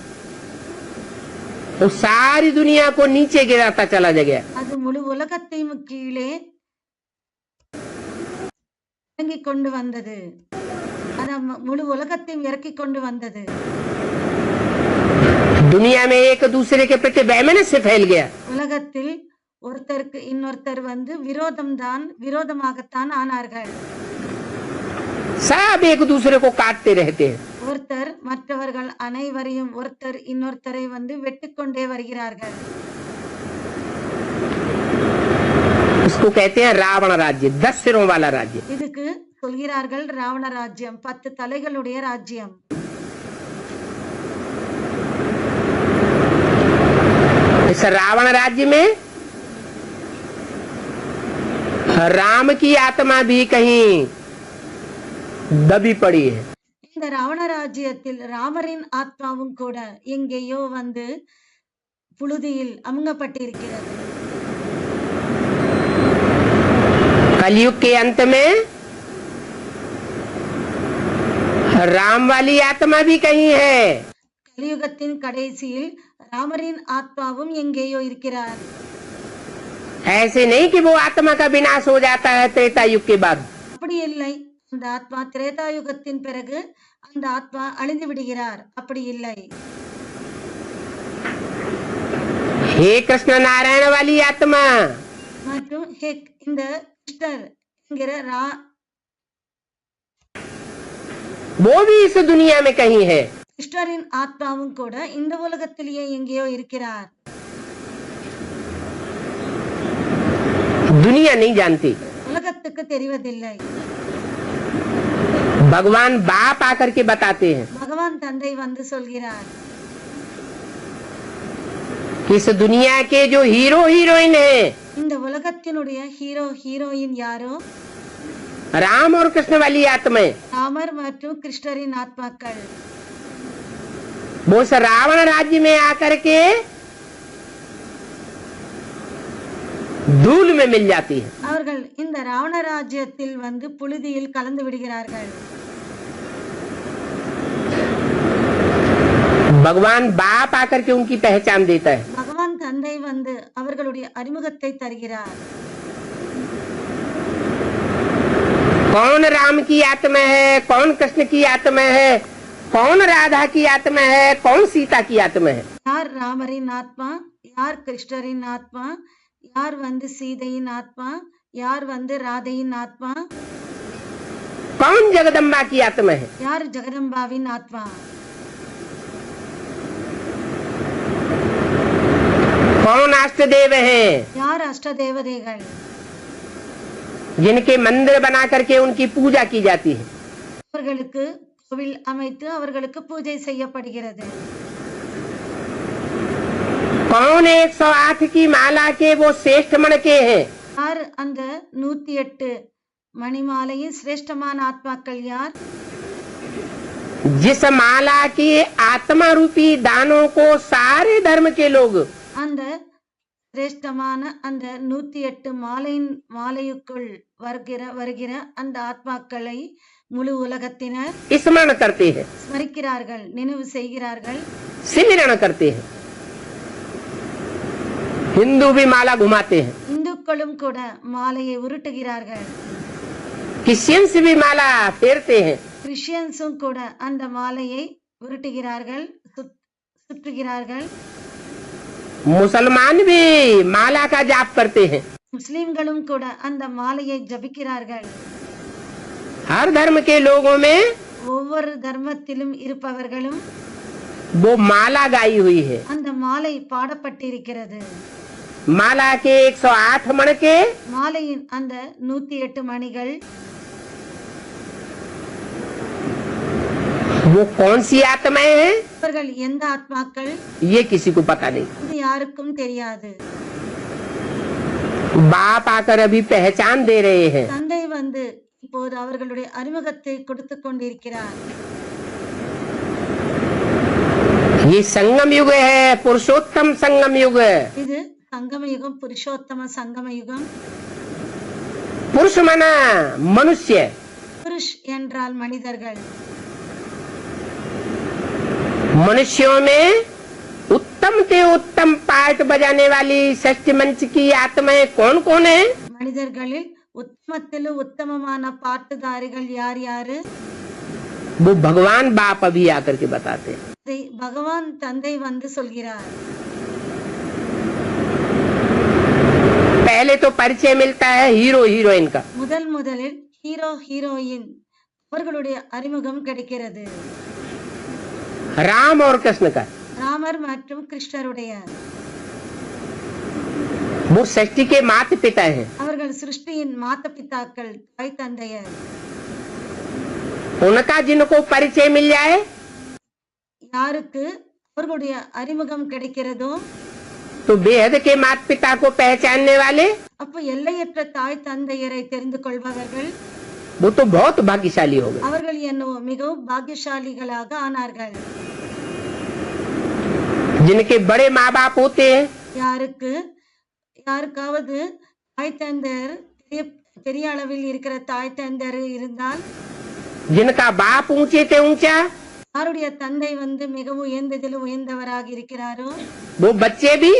वो सारी दुनिया को नीचे गिराता चला गया। அது முழு உலகத்தையும் கீழே இறங்கிக் கொண்டு வந்தது. அது முழு உலகத்தையும் இறக்கிக் கொண்டு வந்தது. दुनिया में एक दूसरे के प्रति वैमनस्य फैल गया। உலகத்தில் ஒருத்தருக்கு இன்னொருத்தர் விரோதமாகத்தான் ஆனார்கள். सब एक दूसरे को काटते रहते हैं। ஒருத்தர் மற்றவர்கள் அனைவரையும் ஒருத்தர் இன்னொருத்தரை வெட்டிக்கொண்டே வருகிறார்கள். इसको कहते हैं रावण राज्य, 10 सिरों वाला राज्य। இதுக்கு சொல்கிறார்கள் ராவண ராஜ்யம், 10 தலைகளுடைய ராஜ்யம். इस रावण राज्य में राम की आत्मा भी कहीं दबी पड़ी है। இந்த ராவண ராஜ்யத்தில் ராமரின் ஆத்மாவும் கூட எங்கேயோ புழுதியில் அமுங்கப்பட்டிருக்கிறது. कलयुग के अंत में राम वाली आत्मा भी कहीं है। கலியுகத்தின் கடைசியில் ராமரின் ஆத்மாவும் எங்கேயோ இருக்கிறார். ऐसे नहीं कि वो आत्मा का विनाश हो जाता है त्रेता युग के बाद। அப்படி இல்லை, அந்த ஆத்மா திரேதா யுகத்தின் பிறகு அந்த ஆத்மா அழிந்து விடுகிறார். அப்படி இல்லை. हे कृष्ण नारायण वाली आत्मा, மற்றும் இந்த கிருஷ்ணர் என்கிற वो भी इस दुनिया में कहीं है। கிருஷ்ணரின் ஆத்மாவும் கூட இந்த உலகத்திலேயே எங்கேயோ இருக்கிறார். दुनिया नहीं जानती, உலகத்துக்கு தெரிவதில்லை. भगवान बाप आकर के बताते हैं। பகவான் தந்தை சொல்கிறார், इस दुनिया के जो हीरो हीरोइन है, இந்த உலகத்தினுடைய ஹீரோ ஹீரோயின் யாரோ राम और कृष्ण वाली आत्माएं, ராமர் மற்றும் கிருஷ்ணரின் ஆத்மாக்கள், वो इस रावण राज्य में आकर के धूल में मिल जाती है। அவர்கள் இந்த ராவண ராஜ்யத்தில் புழுதியில் கலந்து விடுகிறார்கள். भगवान बाप आकर के उनकी पहचान देता है। பகவான் தந்தை அவர்களுடைய அறிமுகத்தை தருகிறார். कौन राम की आत्मा है, कौन कृष्ण की आत्मा है, कौन राधा की आत्मा है, कौन सीता की आत्मा है। யார் ராமரின் ஆத்மா, யார் கிருஷ்ணரின் ஆத்மா, யார் சீதையின் ஆத்மா, யார் ராதையின் ஆத்மா, कौन जगदम्बा की आत्मा है, யார் ஜெகதம்பாவின் ஆத்மா, कौन अष्टदेव हैं, யார் அஷ்டதேவதைகள், जिनके मंदिर बना करके उनकी पूजा की जाती है। அவர்களுக்கு கோவில் அமைத்து அவர்களுக்கு பூஜை செய்யப்படுகிறது. कौन 108 की माला के वो श्रेष्ठ मन के हैं, யார் அந்த 108 மணிமாலையின் சிரேஷ்டமான ஆத்மாக்கள் யார், जिस माला की आत्मा रूपी दानों को सारे धर्म के लोग அந்த சிரேஷ்டமான அந்த 108 மாலையுக்குள் வருகிற அந்த ஆத்மாக்களை முழு உலகத்தினர் स्मरण करते हैं, ஸ்மரிக்கிறார்கள், நினைவு செய்கிறார்கள், सिमरण करते हैं। हिंदू भी माला घुमाते हैं, இந்துக்களும் கூட மாலையை உருட்டுகிறார்கள், क्रिश्चियंस भी माला फेरते हैं, கிறிஸ்டியன்ஸும் கூட அந்த மாலையை உருட்டுகிறார்கள், சுற்றுகிறார்கள், मुसलमान भी माला का जाप करते हैं। முஸ்லிம்களும் கூட அந்த மாலையை ஜபிக்கிறார்கள். हर धर्म के लोगों में ஒவ்வொரு தர்மத்திலும் இருப்பவர்களும் वो माला गाई हुई है। அந்த மாலை பாடப்பட்டிருக்கிறது. माला के 108 मण के மாலையின் அந்த 108 மணிகள் वो कौन सी आत्माएं हैं, அவர்கள் எந்த ஆத்மாக்கள், ये किसी को पता नहीं। இது யாருக்கும் தெரியாது. बाप आकर अभी पहचान दे रहे हैं। தந்தை வந்து இப்போது அவர்களுடைய அறிமுகத்தை கொடுத்து கொண்டிருக்கிறார். ये संगम युग है, पुरुषोत्तम संगम युग। இது சங்கம யுகம், புருஷோத்தம சங்கம யுகம். पुरुष माना मनुष्य, புருஷ் என்றால் மனிதர்கள். मनुष्यों में उत्तम से उत्तम पार्ट बजाने वाली षष्ठ मंच की आत्माएं कौन कौन है? மனிதர்களில் உத்தமத்திலும் உத்தமமான பாட்டுதாரிகள் யார் யாரு? वो भगवान बाप अभी आकर के बताते हैं। இதை பகவான் தந்தை வந்து சொல்கிறார். पहले तो परिचय मिलता है हीरो हीरोइन का। முதலில் ஹீரோ ஹீரோயின் அவர்களுடைய அறிமுகம் கிடைக்கிறது. राम और कृष्ण का। ராமர் மற்றும் கிருஷ்ணருடைய. वो सृष्टि के माता पिता हैं। அவர்கள் சிருஷ்டியின் மாता பிதாக்கள், தாய் தந்தையர். उनका जिनको परिचय मिल जाए, யாருக்கு அவர்களுடைய அறிமுகம் கிடைக்கிறதோ, तो बेहद के माता पिता को पहचानने वाले, அப்ப எல்லையற்ற தாய் தந்தையரை தெரிந்து கொள்பவர்கள், वो तो बहुत भाग्यशाली हो गए। அவர்கள் என்னவோ மிகவும் பாக்கியசாலிகளாக ஆனார்கள். जिनके बड़े माँ बाप होते हैं, யாருக்காவது தாய் தந்தையர் பெரிய அளவில் இருக்கிற தாய் தந்தையர் இருந்தால், जिनका बाप ऊंचे से ऊंचा, யாருடைய தந்தை வந்து மிகவும் உயர்ந்ததிலும் உயர்ந்தவராக இருக்கிறாரோ, वो बच्चे भी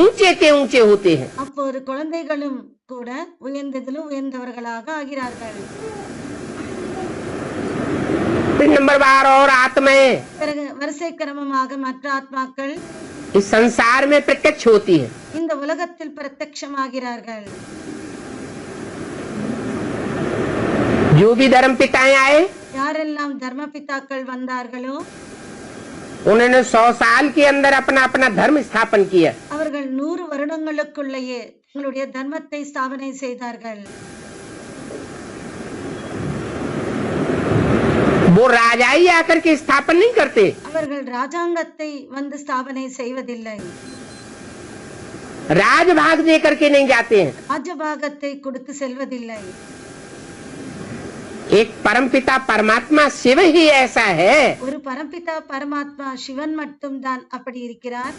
ऊंचे से ऊंचे होते हैं। அப்போது குழந்தைகளும் கூட உயர்ந்ததிலும் உயர்ந்தவர்களாக ஆகிறார்கள். फिर नंबर बार और आत्माएं பிறகு வரிசை கிரமமாக மற்ற ஆத்மாக்கள் इस संसार में प्रत्यक्ष होती है। இந்த உலகத்தில் பிரத்யட்சமாகிறார்கள். जो भी धर्म पिताएं आए, யாரெல்லாம் தர்ம பிதாக்கள் வந்தார்களோ, उन्होंने 100 साल के अंदर अपना अपना धर्म स्थापन किया। அவர்கள் 100 வருடங்களுக்குள்ளேயே தங்களுடைய தர்மத்தை ஸ்தாபனை செய்தார்கள். वो राजाई आकर के स्थापन नहीं करते, அவர்கள் ராஜாங்கத்தை வந்து ஸ்தாபனை செய்வதில்லை, राजभाग दे करके नहीं जाते हैं। ராஜபாகத்தை கொடுத்து செல்வதில்லை. एक परम पिता परमात्मा शिव ही ऐसा है ஒரு பரம்பிதா பரமாத்மா சிவன் மட்டும் தான் அப்படி இருக்கிறார்.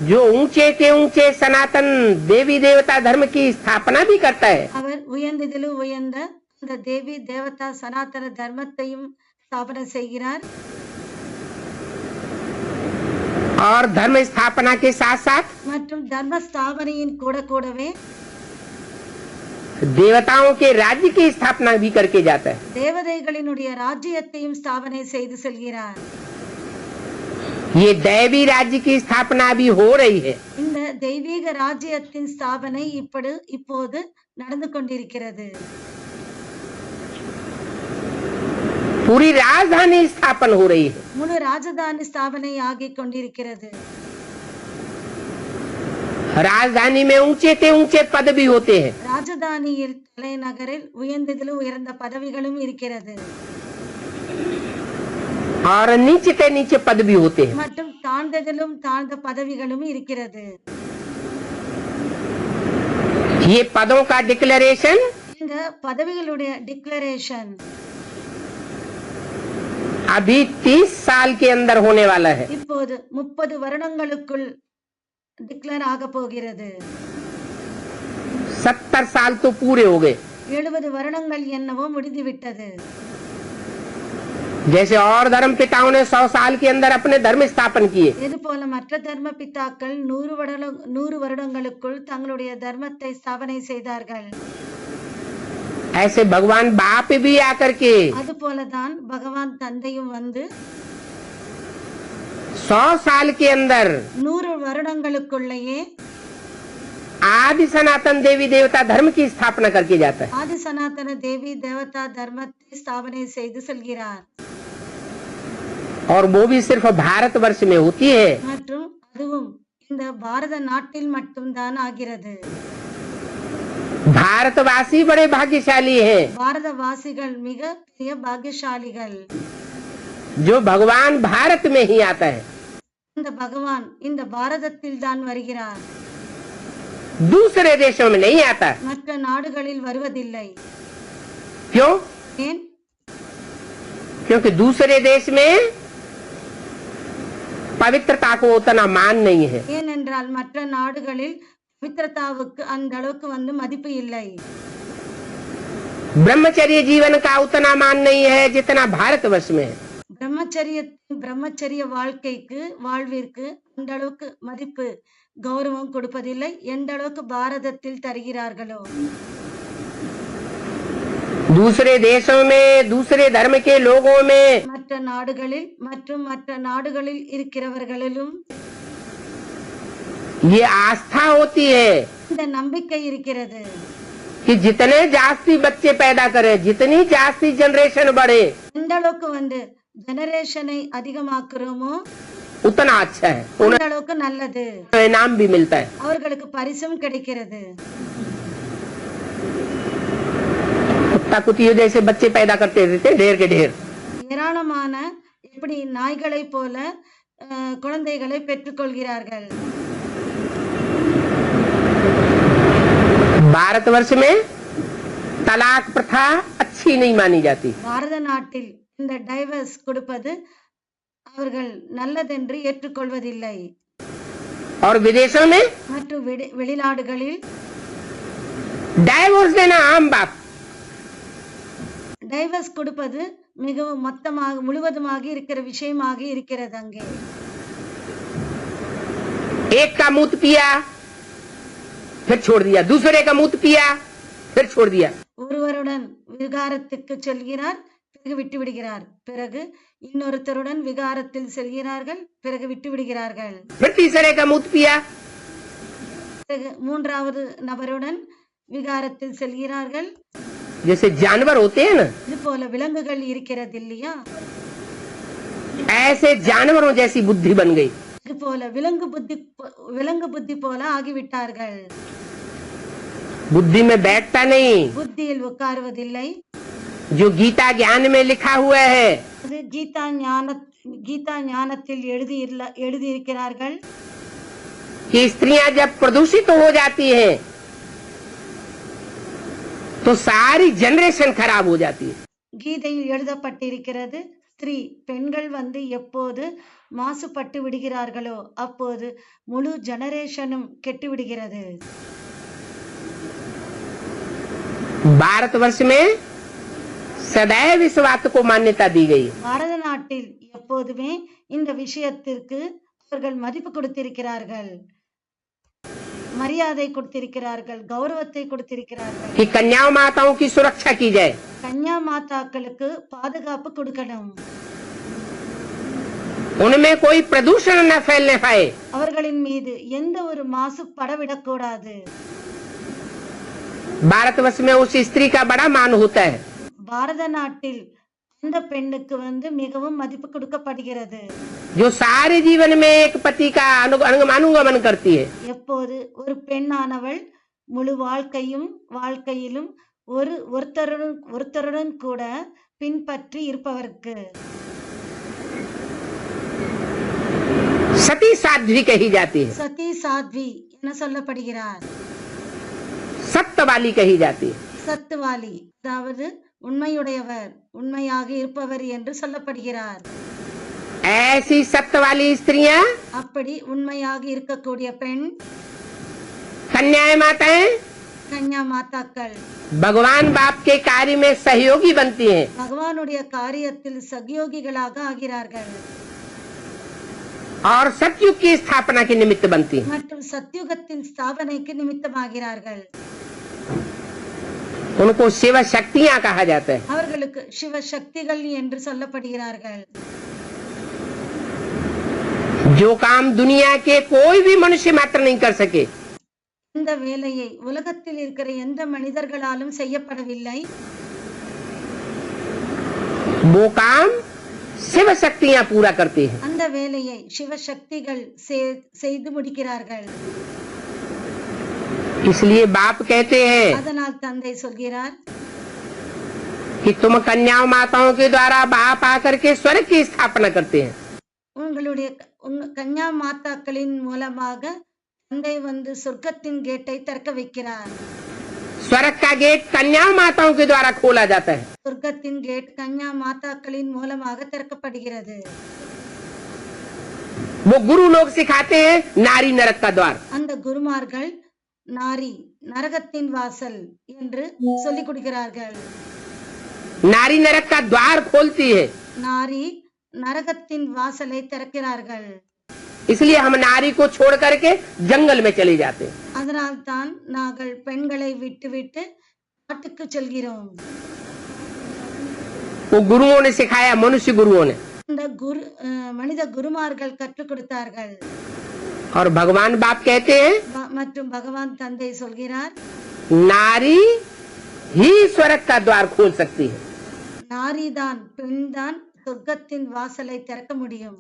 जो ऊंचे के ऊंचे सनातन देवी देवता धर्म की स्थापना भी करता है। அவர் உயர்ந்ததிலும் உயர்ந்த அந்த தேவி தேவதா சனாதன தர்மத்தையும் ஸ்தாபனை செய்கிறார். और धर्म स्थापना के साथ साथ மற்றும் தர்ம ஸ்தாபனையின் கூடவே देवताओं के राज्य की स्थापना भी करके जाता है। தேவதைகளினுடைய ராஜ்யத்தையும் ஸ்தாபனை செய்து செல்கிறார். ये दैवी राज्य की स्थापना भी हो रही है। இந்த தெய்வீக ராஜ்யத்தின் ஸ்தாபனை இப்போது நடந்து கொண்டிருக்கிறது. पूरी राजधानी स्थापन हो रही है। முழு ராஜதானி ஸ்தாபனை ஆகிக் கொண்டிருக்கிறது. राजधानी में ऊंचे से ऊंचे पद भी होते हैं। ராஜதானியில் தலைநகரில் உயர்ந்ததிலும் உயர்ந்த பதவிகளும் இருக்கிறது. और नीचे से नीचे पद भी होते हैं। மற்றும் தாழ்ந்ததிலும் தாழ்ந்த பதவிகளும் இருக்கிறது. ये पदों का डिक्लेरेशन இந்த பதவிகளுடைய டிக்ளரேஷன் अभी 30 साल के अंदर होने वाला है। இப்போது 30 வருடங்களுக்குள் டிக்ளேர் ஆக போகிறது. 70 साल तो पूरे हो गए। 70 வருடங்கள் என்னவோ முடிந்துவிட்டது. जैसे और धर्म पिताओं ने 100 साल के अंदर अपने धर्म स्थापन किए, இது போல மற்ற தர்ம பிதாக்கள் 100 வருடங்களுக்குள் தங்களுடைய தர்மத்தை ஸ்தாபனை செய்தார்கள். ऐसे भगवान बाप भी आकर के அது போலதான் பகவான் தந்தையும் வந்து 100 साल के अंदर 100 வருடங்களுக்குள்ளேயே आदि सनातन देवी देवता धर्म की स्थापना करके जाता है। ஆதி சனாதன தேவி தேவதா தர்மத்தை ஸ்தாபனை செய்து செல்கிறார் और वो भी सिर्फ भारतवर्ष में होती है। மற்றும் அதுவும் இந்த பாரத நாட்டில் மட்டும்தான் ஆகிறது। भारतवासी बड़े भाग्यशाली हैं பாரதவாசிகள் மிக பெரிய பாக்கியசாலிகள்। जो भगवान भारत में ही आता है, இந்த பகவான் இந்த பாரதத்தில் தான் வருகிறார், दूसरे देशों में नहीं आता। மற்ற நாடுகளில் வருவதில்லை। क्यों? ஏன்? क्योंकि दूसरे देश में पवित्रता को उतना मान नहीं है। ஏனென்றால் மற்ற நாடுகளில் பவித்திரதாவுக்கு அந்த அளவுக்கு மதிப்பு இல்லை। ब्रह्मचर्य जीवन का उतना मान नहीं है जितना भारतवर्ष में है। பிரம்மச்சரிய வாழ்விற்கு அந்த அளவுக்கு மதிப்பு கௌரவம் கொடுப்பதில்லை எந்த அளவுக்கு பாரதத்தில் தருகிறார்களோ। दूसरे देशों में दूसरे धर्म के लोगों में மற்ற நாடுகளில் மற்றும் மற்ற நாடுகளில் இருக்கிறவர்களிலும் ये आस्था होती है இந்த நம்பிக்கை இருக்கிறது कि जितने जास्ती बच्चे पैदा करें, जितनी जास्ती जनरेशन बढ़े, எந்த அளவுக்கு ஜெனரேஷனை அதிகமாக்குறோமோ उतना अच्छा है, அந்த அளவுக்கு நல்லது, इनाम भी मिलता है। அவர்களுக்கு பரிசும் கிடைக்கிறது। कुत्ता कुतियों जैसे बच्चे पैदा करते रहते हैं, ढेर के ढेर। ஏராளமான எப்படி நாய்களை போல குழந்தைகளை பெற்றுக்கொள்கிறார்கள்। भारतवर्ष में तलाक प्रथा अच्छी नहीं मानी जाती। பாரத நாட்டில் இந்த டைவர்ஸ் கொடுப்பது அவர்கள் நல்லதென்று ஏற்றுக்கொள்வதில்லை। और विदेशों में மற்றும் வெளிநாடுகளில் डाइवोर्स देना आम बात। டைவர்ஸ் கொடுப்பது மிகவும் மொத்தமாக முழுவதுமாக இருக்கிற விஷயமாக இருக்கிறது। அங்கே एक का मूत पिया फिर छोड़ दिया, दूसरे का मूत पिया फिर छोड़ दिया। ஒருவருடன் விகாரத்துக்கு செல்கிறார், பிறகு விட்டு விடுகிறார், பிறகு இன்னொருத்தருடன் விகாரத்தில் செல்கிறார்கள், பிறகு விட்டு விடுகிறார்கள், फिर तीसरे का मूत पिया, பிறகு மூன்றாவது நபருடன் விகாரத்தில் செல்கிறார்கள்। जैसे जानवर होते हैं ना, இது போல விலங்குகள் இருக்கிறது இல்லையா, ऐसे जानवरों जैसी बुद्धि बन गई। இது போல விலங்கு புத்தி போல ஆகிவிட்டார்கள்। बुद्धि में बैठता नहीं, புத்தியில் உட்காருவதில்லை। जो गीता ज्ञान में लिखा हुआ है, அது கீதா ஞானத்தில் எழுதியிருக்கிறார்கள்। कि स्त्रियां जब प्रदूषित हो जाती हैं तो सारी जनरेशन खराब हो जाती है। கீதையில் எழுதப்பட்டிருக்கிறது, ஸ்திரீ பெண்கள் எப்போது மாசுபட்டு விடுகிறார்களோ அப்போது முழு ஜெனரேஷனும் கெட்டு விடுகிறது। भारतवर्ष में सदैव इस बात को मान्यता दी गई। பாரத நாட்டில் எப்போதுமே இந்த விஷயத்திற்கு அவர்கள் மதிப்பு கொடுத்திருக்கிறார்கள், மரியாதை கொடுத்திருக்கிறார்கள், கௌரவத்தை கொடுத்திருக்கிறார்கள்। कि कन्या माताओं की सुरक्षा की जाए, கன்யா மாதாக்களுக்கு பாதுகாப்பு கொடுக்கணும், उनमें कोई प्रदूषण न फैलने पाए। அவர்களின் மீது எந்த ஒரு மாசு படவிடக்கூடாது। भारतवर्ष में उस स्त्री का बड़ा मान होता है। பாரத நாட்டில் அந்த பெண்ணுக்கு மிகவும் மதிப்பு கொடுக்கப்படுகிறது, जो सारे जीवन में एक पति का अनुगमन करती है। எப்போது ஒரு பெண்ணானவள் முழு வாழ்க்கையிலும் ஒருத்தருடன் கூட பின்பற்றி இருப்பவருக்கு सती साध्वी कही जाती है, சதி சாத்வி என சொல்லப்படுகிறார்। सत्य वाली कही जाती है। சத்துவாலி அதாவது உண்மையுடையவர், உண்மையாக இருப்பவர் என்று சொல்லப்படுகிறார்। ऐसी सत्य वाली स्त्रियां அப்படி உண்மையாக இருக்கக்கூடிய பெண் कन्याएं माताएं கன்யா மாதாக்கள் भगवान बाप के कार्य में सहयोगी बनती हैं பகவானுடைய காரியத்தில் சகயோகிகளாக ஆகிறார்கள் और सतयुग की स्थापना के निमित्त बनती हैं। மற்றும் சத்யுகத்தின் ஸ்தாபனைக்கு நிமித்தமாகிறார்கள்। उनको शिव शक्तियां कहा जाता है। அவர்களுக்கு சிவ சக்திகள் என்று சொல்லப்படுகிறார்கள்। जो काम दुनिया के कोई भी मनुष्य मात्र नहीं कर सके, இந்த வேலையை உலகத்தில் இருக்கிற எந்த மனிதர்களாலும் செய்யப்படவில்லை. वो काम शिव शक्तियां पूरा करती हैं। அந்த வேலையை சிவசக்திகள் செய்து முடிக்கிறார்கள். इसलिए बाप कहते हैं அதனால் தந்தை சொல்கிறார், कि तुम कन्याओं माताओं के द्वारा बाप आकर के स्वर्ग की स्थापना करते हैं। உங்களுடைய கன்யா மாதாக்களின் மூலமாக தந்தை வந்து சொர்க்கத்தின் கேட்டை திறக்க வைக்கிறார். स्वर्ग का गेट कन्याओं माताओं के द्वारा खोला जाता है। சொர்க்கத்தின் கேட் கன்யா மாதாக்களின் மூலமாக திறக்கப்படுகிறது. वो गुरु लोग सिखाते हैं नारी नरक का द्वार। அந்த குருமார்கள் நாரி நரகத்தின் வாசல் என்று சொல்லிக் கொடுக்கிறார்கள். नारी नरक का द्वार खोलती है। நாரி நரகத்தின் வாசலை திறக்கிறார்கள். इसलिए हम नारी को छोड़ करके जंगल में चले जाते हैं। அதனால் தான் நாங்கள் பெண்களை விட்டுவிட்டு காட்டுக்கு செல்கிறோம். वो गुरुओं ने सिखाया, मनुष्य गुरुओं ने। இந்த மனித குருமார்கள் கற்றுக் கொடுத்தார்கள். और भगवान बाप कहते हैं மற்றும் பகவான் தந்தை சொல்கிறார், नारी ही स्वर्ग का द्वार खोल सकती है। நாரிதான் பெண்தான் சொர்க்கத்தின் வாசலை திறக்க முடியும்.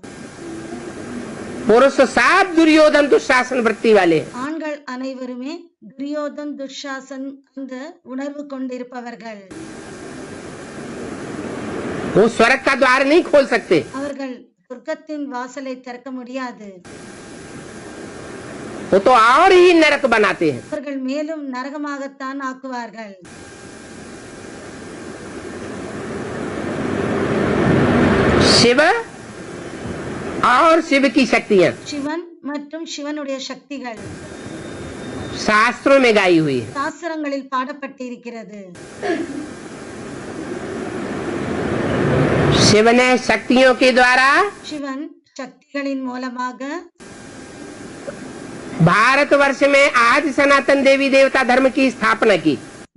पुरुष सब दुर्योधन दुशासन वृत्ति वाले हैं। ஆண்கள் அனைவருமே துரியோதன் துஷாசன் அந்த உணர்வு கொண்டிருப்பவர்கள். वो स्वर्ग का द्वार नहीं खोल सकते। அவர்கள் சொர்க்கத்தின் வாசலை திறக்க முடியாது. वो तो और ही नरक बनाते हैं। அவர்கள் மேலும் நரகமாகத்தான் ஆக்குவார்கள். शिव और शिव की शक्तियां சிவன் மற்றும் சிவனுடைய சக்திகள் शास्त्रों में गाई हुई है। சாஸ்திரங்களில் பாடப்பட்டிருக்கிறது. शिव ने शक्तियों के द्वारा சிவன் சக்திகளின் மூலமாக भारतवर्ष में आदि सनातन देवी देवता धर्म की स्थापना की।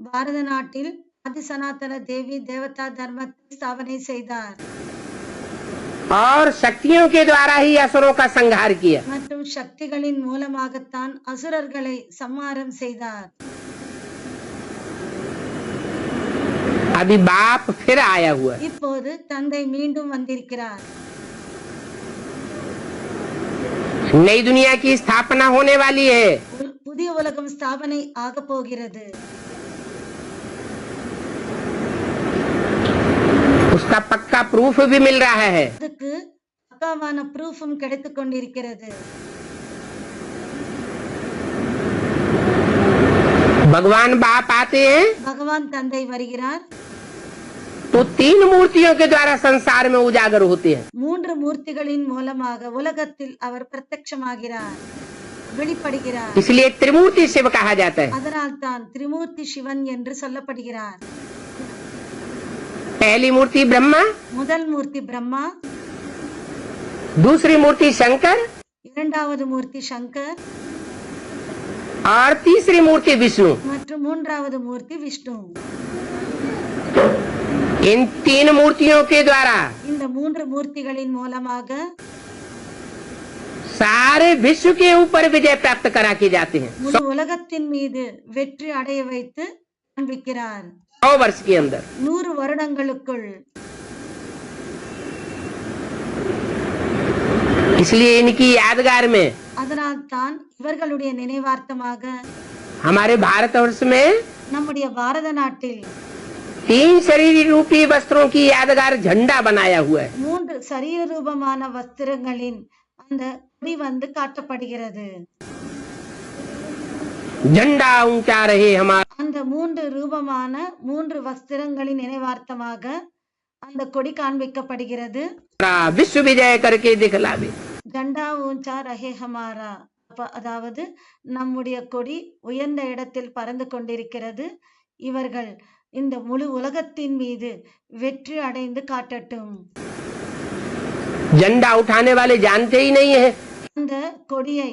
பாரத நாட்டில் ஆதி சனாதன தேவி தேவதா தர்மத்தை ஸ்தாபனை செய்தார். और शक्तियों के द्वारा ही असुरों का संहार किया। மற்றும் சக்திகளின் மூலமாகத்தான் அசுரர்களை சம்ஹாரம் செய்தார். अभी बाप फिर आया हुआ है। இப்போது தந்தை மீண்டும் வந்திருக்கிறார். नई दुनिया की स्थापना होने वाली है। புதிய உலகம் ஸ்தாபனை ஆக போகிறது. उसका पक्का प्रूफ भी मिल रहा है। அதுக்கு பக்காவான ப்ரூஃபும் கிடைத்துக் கொண்டிருக்கிறது. भगवान बाप आते हैं பகவான் தந்தை வருகிறார். तो 3 मूर्तियों के द्वारा संसार में उजागर होते हैं। 3 மூர்த்திகளின் மூலமாக உலகத்தில் அவர் பிரத்யட்சமாகிறார், வெளிப்படுகிறார். इसलिए त्रिमूर्ति शिव कहा जाता है। அதனால் தான் திரிமூர்த்தி சிவன் என்று சொல்லப்படுகிறார். पहली मूर्ति ब्रह्मा, முதல் மூர்த்தி பிரம்மா, दूसरी मूर्ति शंकर இரண்டாவது மூர்த்தி சங்கர் और तीसरी मूर्ति विष्णु। மற்றும் மூன்றாவது மூர்த்தி விஷ்ணு. इन 3 मूर्तियों के द्वारा இந்த 3 மூர்த்திகளின் மூலமாக सारे विश्व के ऊपर विजय प्राप्त करा के जाते हैं। முழு உலகத்தின் மீது வெற்றி அடைய வைத்து காண்பிக்கிறார். 100 वर्ष के अंदर 100 வருடங்களுக்குள். इसलिए इनकी यादगार में அதனால் தான் இவர்களுடைய நினைவார்த்தமாக हमारे भारतवर्ष में நம்முடைய பாரத நாட்டில் 3 शरीर रूपी वस्त्रों की यादगार झंडा बनाया हुआ है। 3 சரீர ரூபமான வஸ்திரங்களின் அந்த கொடி வந்து காட்டப்படுகிறது. झंडा ऊंचा रहे हमारा। அந்த 3 ரூபமான 3 வஸ்திரங்களின் நினைவார்த்தமாக அந்த கொடி காண்பிக்கப்படுகிறது. विश्व विजय करके दिखलावे। ஜண்டா ஊஞ்சா ரஹே ஹமாரா. அதாவது நம்முடைய கொடி உயர்ந்த இடத்தில் பறந்து கொண்டிருக்கிறது. இவர்கள் இந்த முழு உலகத்தின் மீது வெற்றி அடைந்து காட்டட்டும். झंडा उठाने वाले जानते ही नहीं है। அந்த கொடியை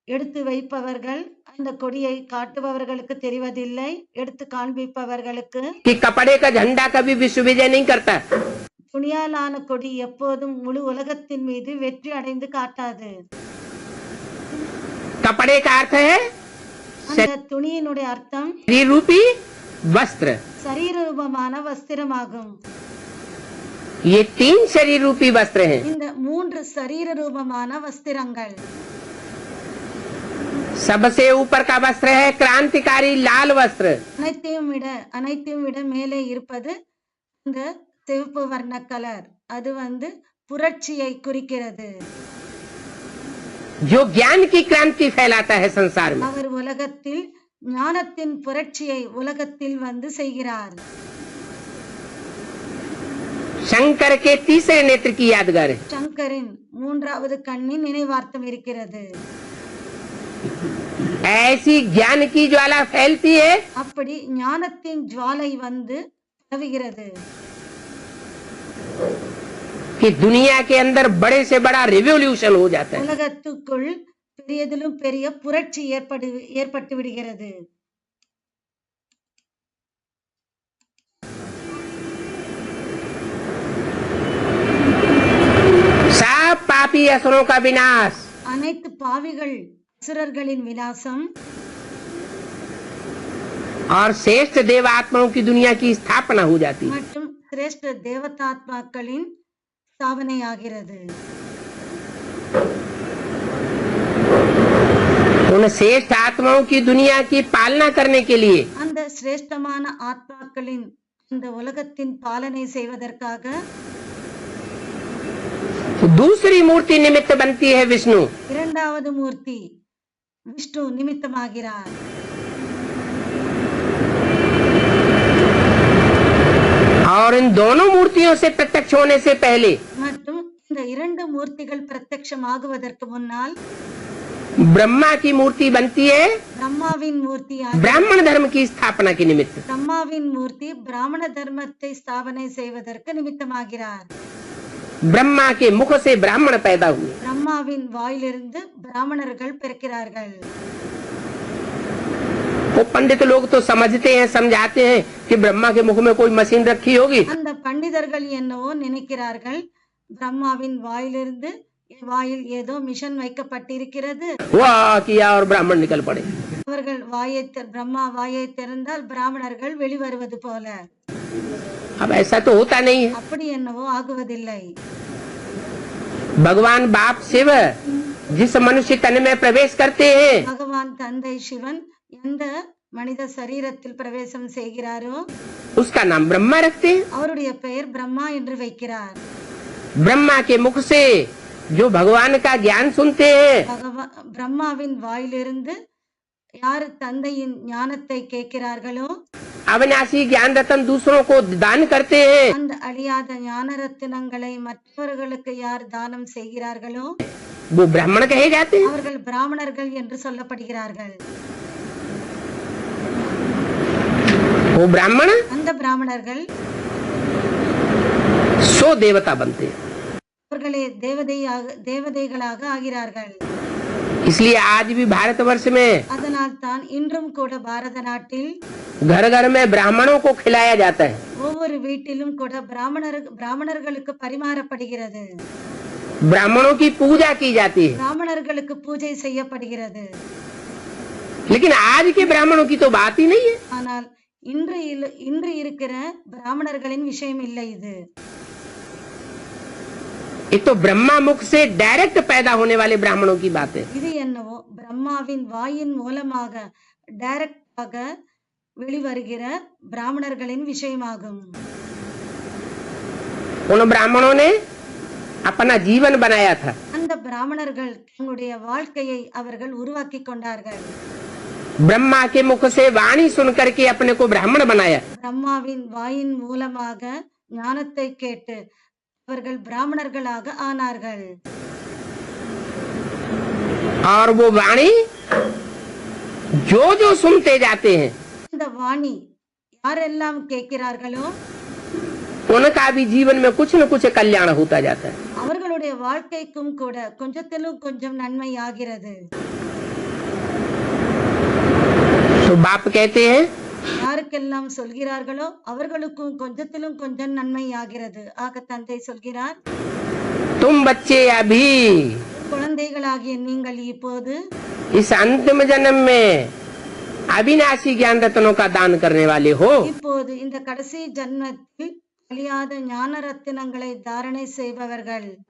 எடுத்து வைப்பவர்கள் அந்த கொடியை காட்டுபவர்களுக்கு தெரிவதில்லை, எடுத்து காண்பிப்பவர்களுக்கு. कि कपड़े का झंडा कभी विश्व विजय नहीं करता। துணியாலான கொடி எப்போதும் முழு உலகத்தின் மீது வெற்றி அடைந்து காட்டாது. कपड़े का अर्थ है அந்த துணியினுடைய அர்த்தம் शरीर रूपी वस्त्र। சரீர ரூபமான வஸ்திரமாகும். ये 3 शरीर रूपी वस्त्र हैं। இந்த 3 சரீர ரூபமான வஸ்திரங்கள். सबसे ऊपर का वस्त्र है क्रांतिकारी लाल वस्त्र। அனைத்தையும் விட மேலே இருப்பது இந்த சிவப்பு வர்ண கலர். அது புரட்சியை குறிக்கிறது. जो ज्ञान की क्रांति फैलाता है संसार में। அவர் உலகத்தில் ஞானத்தின் புரட்சியை உலகத்தில் செய்கிறார். शंकर के तीसरे नेत्र की यादगार है। சங்கரின் 3வது கண்ணின் நினைவார்த்தம் இருக்கிறது. ऐसी ज्ञान की ज्वाला फैलती है, அப்படி ஞானத்தின் ஜுவாலை பரவுகிறது कि दुनिया के अंदर बड़े से बड़ा रिवॉल्यूशन हो जाता है। உலகத்துக்குள் பெரியதிலும் பெரிய புரட்சி ஏற்பட்டு விடுகிறது. सब पापी असुरों का विनाश, அனைத்து பாவிகள் அசுரர்களின் விநாசம், और श्रेष्ठ देवात्माओं की दुनिया की स्थापना हो जाती है। மற்றும் சிரேஷ்ட தேவதாத்மாக்களின் ஸ்தாபனை ஆகிறது. उन श्रेष्ठ आत्माओं की दुनिया की पालना करने के लिए அந்த சிரேஷ்டமான ஆத்மாக்களின் இந்த உலகத்தின் பாலனை செய்வதற்காக दूसरी मूर्ति निमित्त बनती है विष्णु। இரண்டாவது மூர்த்தி விஷ்ணு நிமித்தமாகிறார். और इन दोनों मूर्तियों से प्रत्यक्ष होने से पहले மற்றும் இந்த இரண்டு மூர்த்திகள் பிரத்யட்சமாகுவதற்கு முன்னால் ब्रह्मा की मूर्ति बनती है பிரம்மாவின் மூர்த்தி ब्राह्मण धर्म की स्थापना के निमित्त। பிரம்மாவின் மூர்த்தி பிராமண தர்மத்தை ஸ்தாபனை செய்வதற்கு நிமித்தமாகிறார். ब्रह्मा के मुख से ब्राह्मण पैदा हुए। பிரம்மாவின் வாயிலிருந்து பிராமணர்கள் பிறக்கிறார்கள். वो पंडित लोग तो समझते हैं, समझाते हैं कि ब्रह्मा के मुख में कोई मशीन रखी होगी। அந்த பண்டிதர்கள் என்னவோ நினைக்கிறார்கள், பிரம்மாவின் வாயில் ஏதோ மிஷன் வைக்கப்பட்டிருக்கிறது, वाह किया और ब्राह्मण निकल पड़े। அவர்கள் பிரம்மா வாயை திறந்தால் பிராமணர்கள் வெளிவருவது போல. अब ऐसा तो होता नहीं है। அப்படி என்னவோ ஆகுவதில்லை. भगवान बाप शिव जिस मनुष्य तन में प्रवेश करते हैं, பகவான் தந்தை சிவன் எந்த மனித சரீரத்தில் பிரவேசம் செய்கிறாரோ उसका नाम ब्रह्मा रखते हैं। அவருடைய பெயர் பிரம்மா என்று வைக்கிறார். ब्रह्मा के मुख से जो भगवान का ज्ञान सुनते हैं, பிரம்மாவின் வாயிலிருந்து யார் தந்தையின் ஞானத்தை கேட்கிறார்களோ, अविनाशी ज्ञान रतन दूसरों को दान करते हैं, அந்த அழியாத ஞான ரத்தினங்களை மற்றவர்களுக்கு யார் தானம் செய்கிறார்களோ वो ब्राह्मण कहे जाते हैं। அவர்கள் பிராமணர்கள் என்று சொல்லப்படுகிறார்கள். वो ब्राह्मण அந்த பிராமணர்கள் 100 देवता बनते हैं। அவர்களே தேவதைகளாக ஆகிறார்கள். इसलिए आज भी भारतवर्ष में அதனால் தான் இன்றும் கூட பாரத நாட்டில் घर घर में ब्राह्मणों को खिलाया जाता है। ஒவ்வொரு வீட்டிலும் கூட பிராமணர்களுக்கு பரிமாறப்படுகிறது. ब्राह्मणों की पूजा की जाती है। பிராமணர்களுக்கு பூஜை செய்யப்படுகிறது. लेकिन आज के ब्राह्मणों की तो बात ही नहीं है। ஆனால் இன்று இருக்கிற பிராமணர்களின் விஷயம் இல்லை இது. ये तो ब्रह्मा मुख से डायरेक्ट पैदा होने वाले ब्राह्मणों की बात है। இது என்னவோ பிரம்மாவின் வாயின் மூலமாக டைரக்டாக வெளிவருகிற பிராமணர்களின் விஷயமாகும். उन ब्राह्मणों ने अपना जीवन बनाया था। அந்த பிராமணர்கள் தங்களுடைய வாழ்க்கையை அவர்கள் உருவாக்கி கொண்டார்கள். ब्रह्मा के मुख से वाणी सुन करके अपने को ब्राह्मण बनाया। பிரம்மாவின் வாயின் மூலமாக ஞானத்தை கேட்டு அவர்கள் பிராமணர்களாக ஆனார்கள். और वो वाणी जो जो सुनते जाते हैं, இந்த வாணி யாரெல்லாம் கேட்கிறார்களோ उनका भी जीवन में कुछ न कुछ कल्याण होता जाता है। அவர்களுடைய வாழ்க்கைக்கும் கூட கொஞ்சத்திலும் கொஞ்சம் நன்மை ஆகிறது. तो बाप कहते हैं யாருக்கெல்லாம் சொல்கிறார்களோ அவர்களுக்கும் கொஞ்சத்திலும் கொஞ்சம் நன்மை ஆகிறது. ஆக தந்தை சொல்கிறார், तुम बच्चे अभी குழந்தைகளாகிய நீங்கள் இப்போது इस अंतिम जन्म में अविनाशी ज्ञान रत्नों का दान करने वाले हो, இப்போது இந்த கடைசி ஜன்மத்தில் அழியாத ஞான ரத்தினங்களை தாரணை செய்பவர்கள்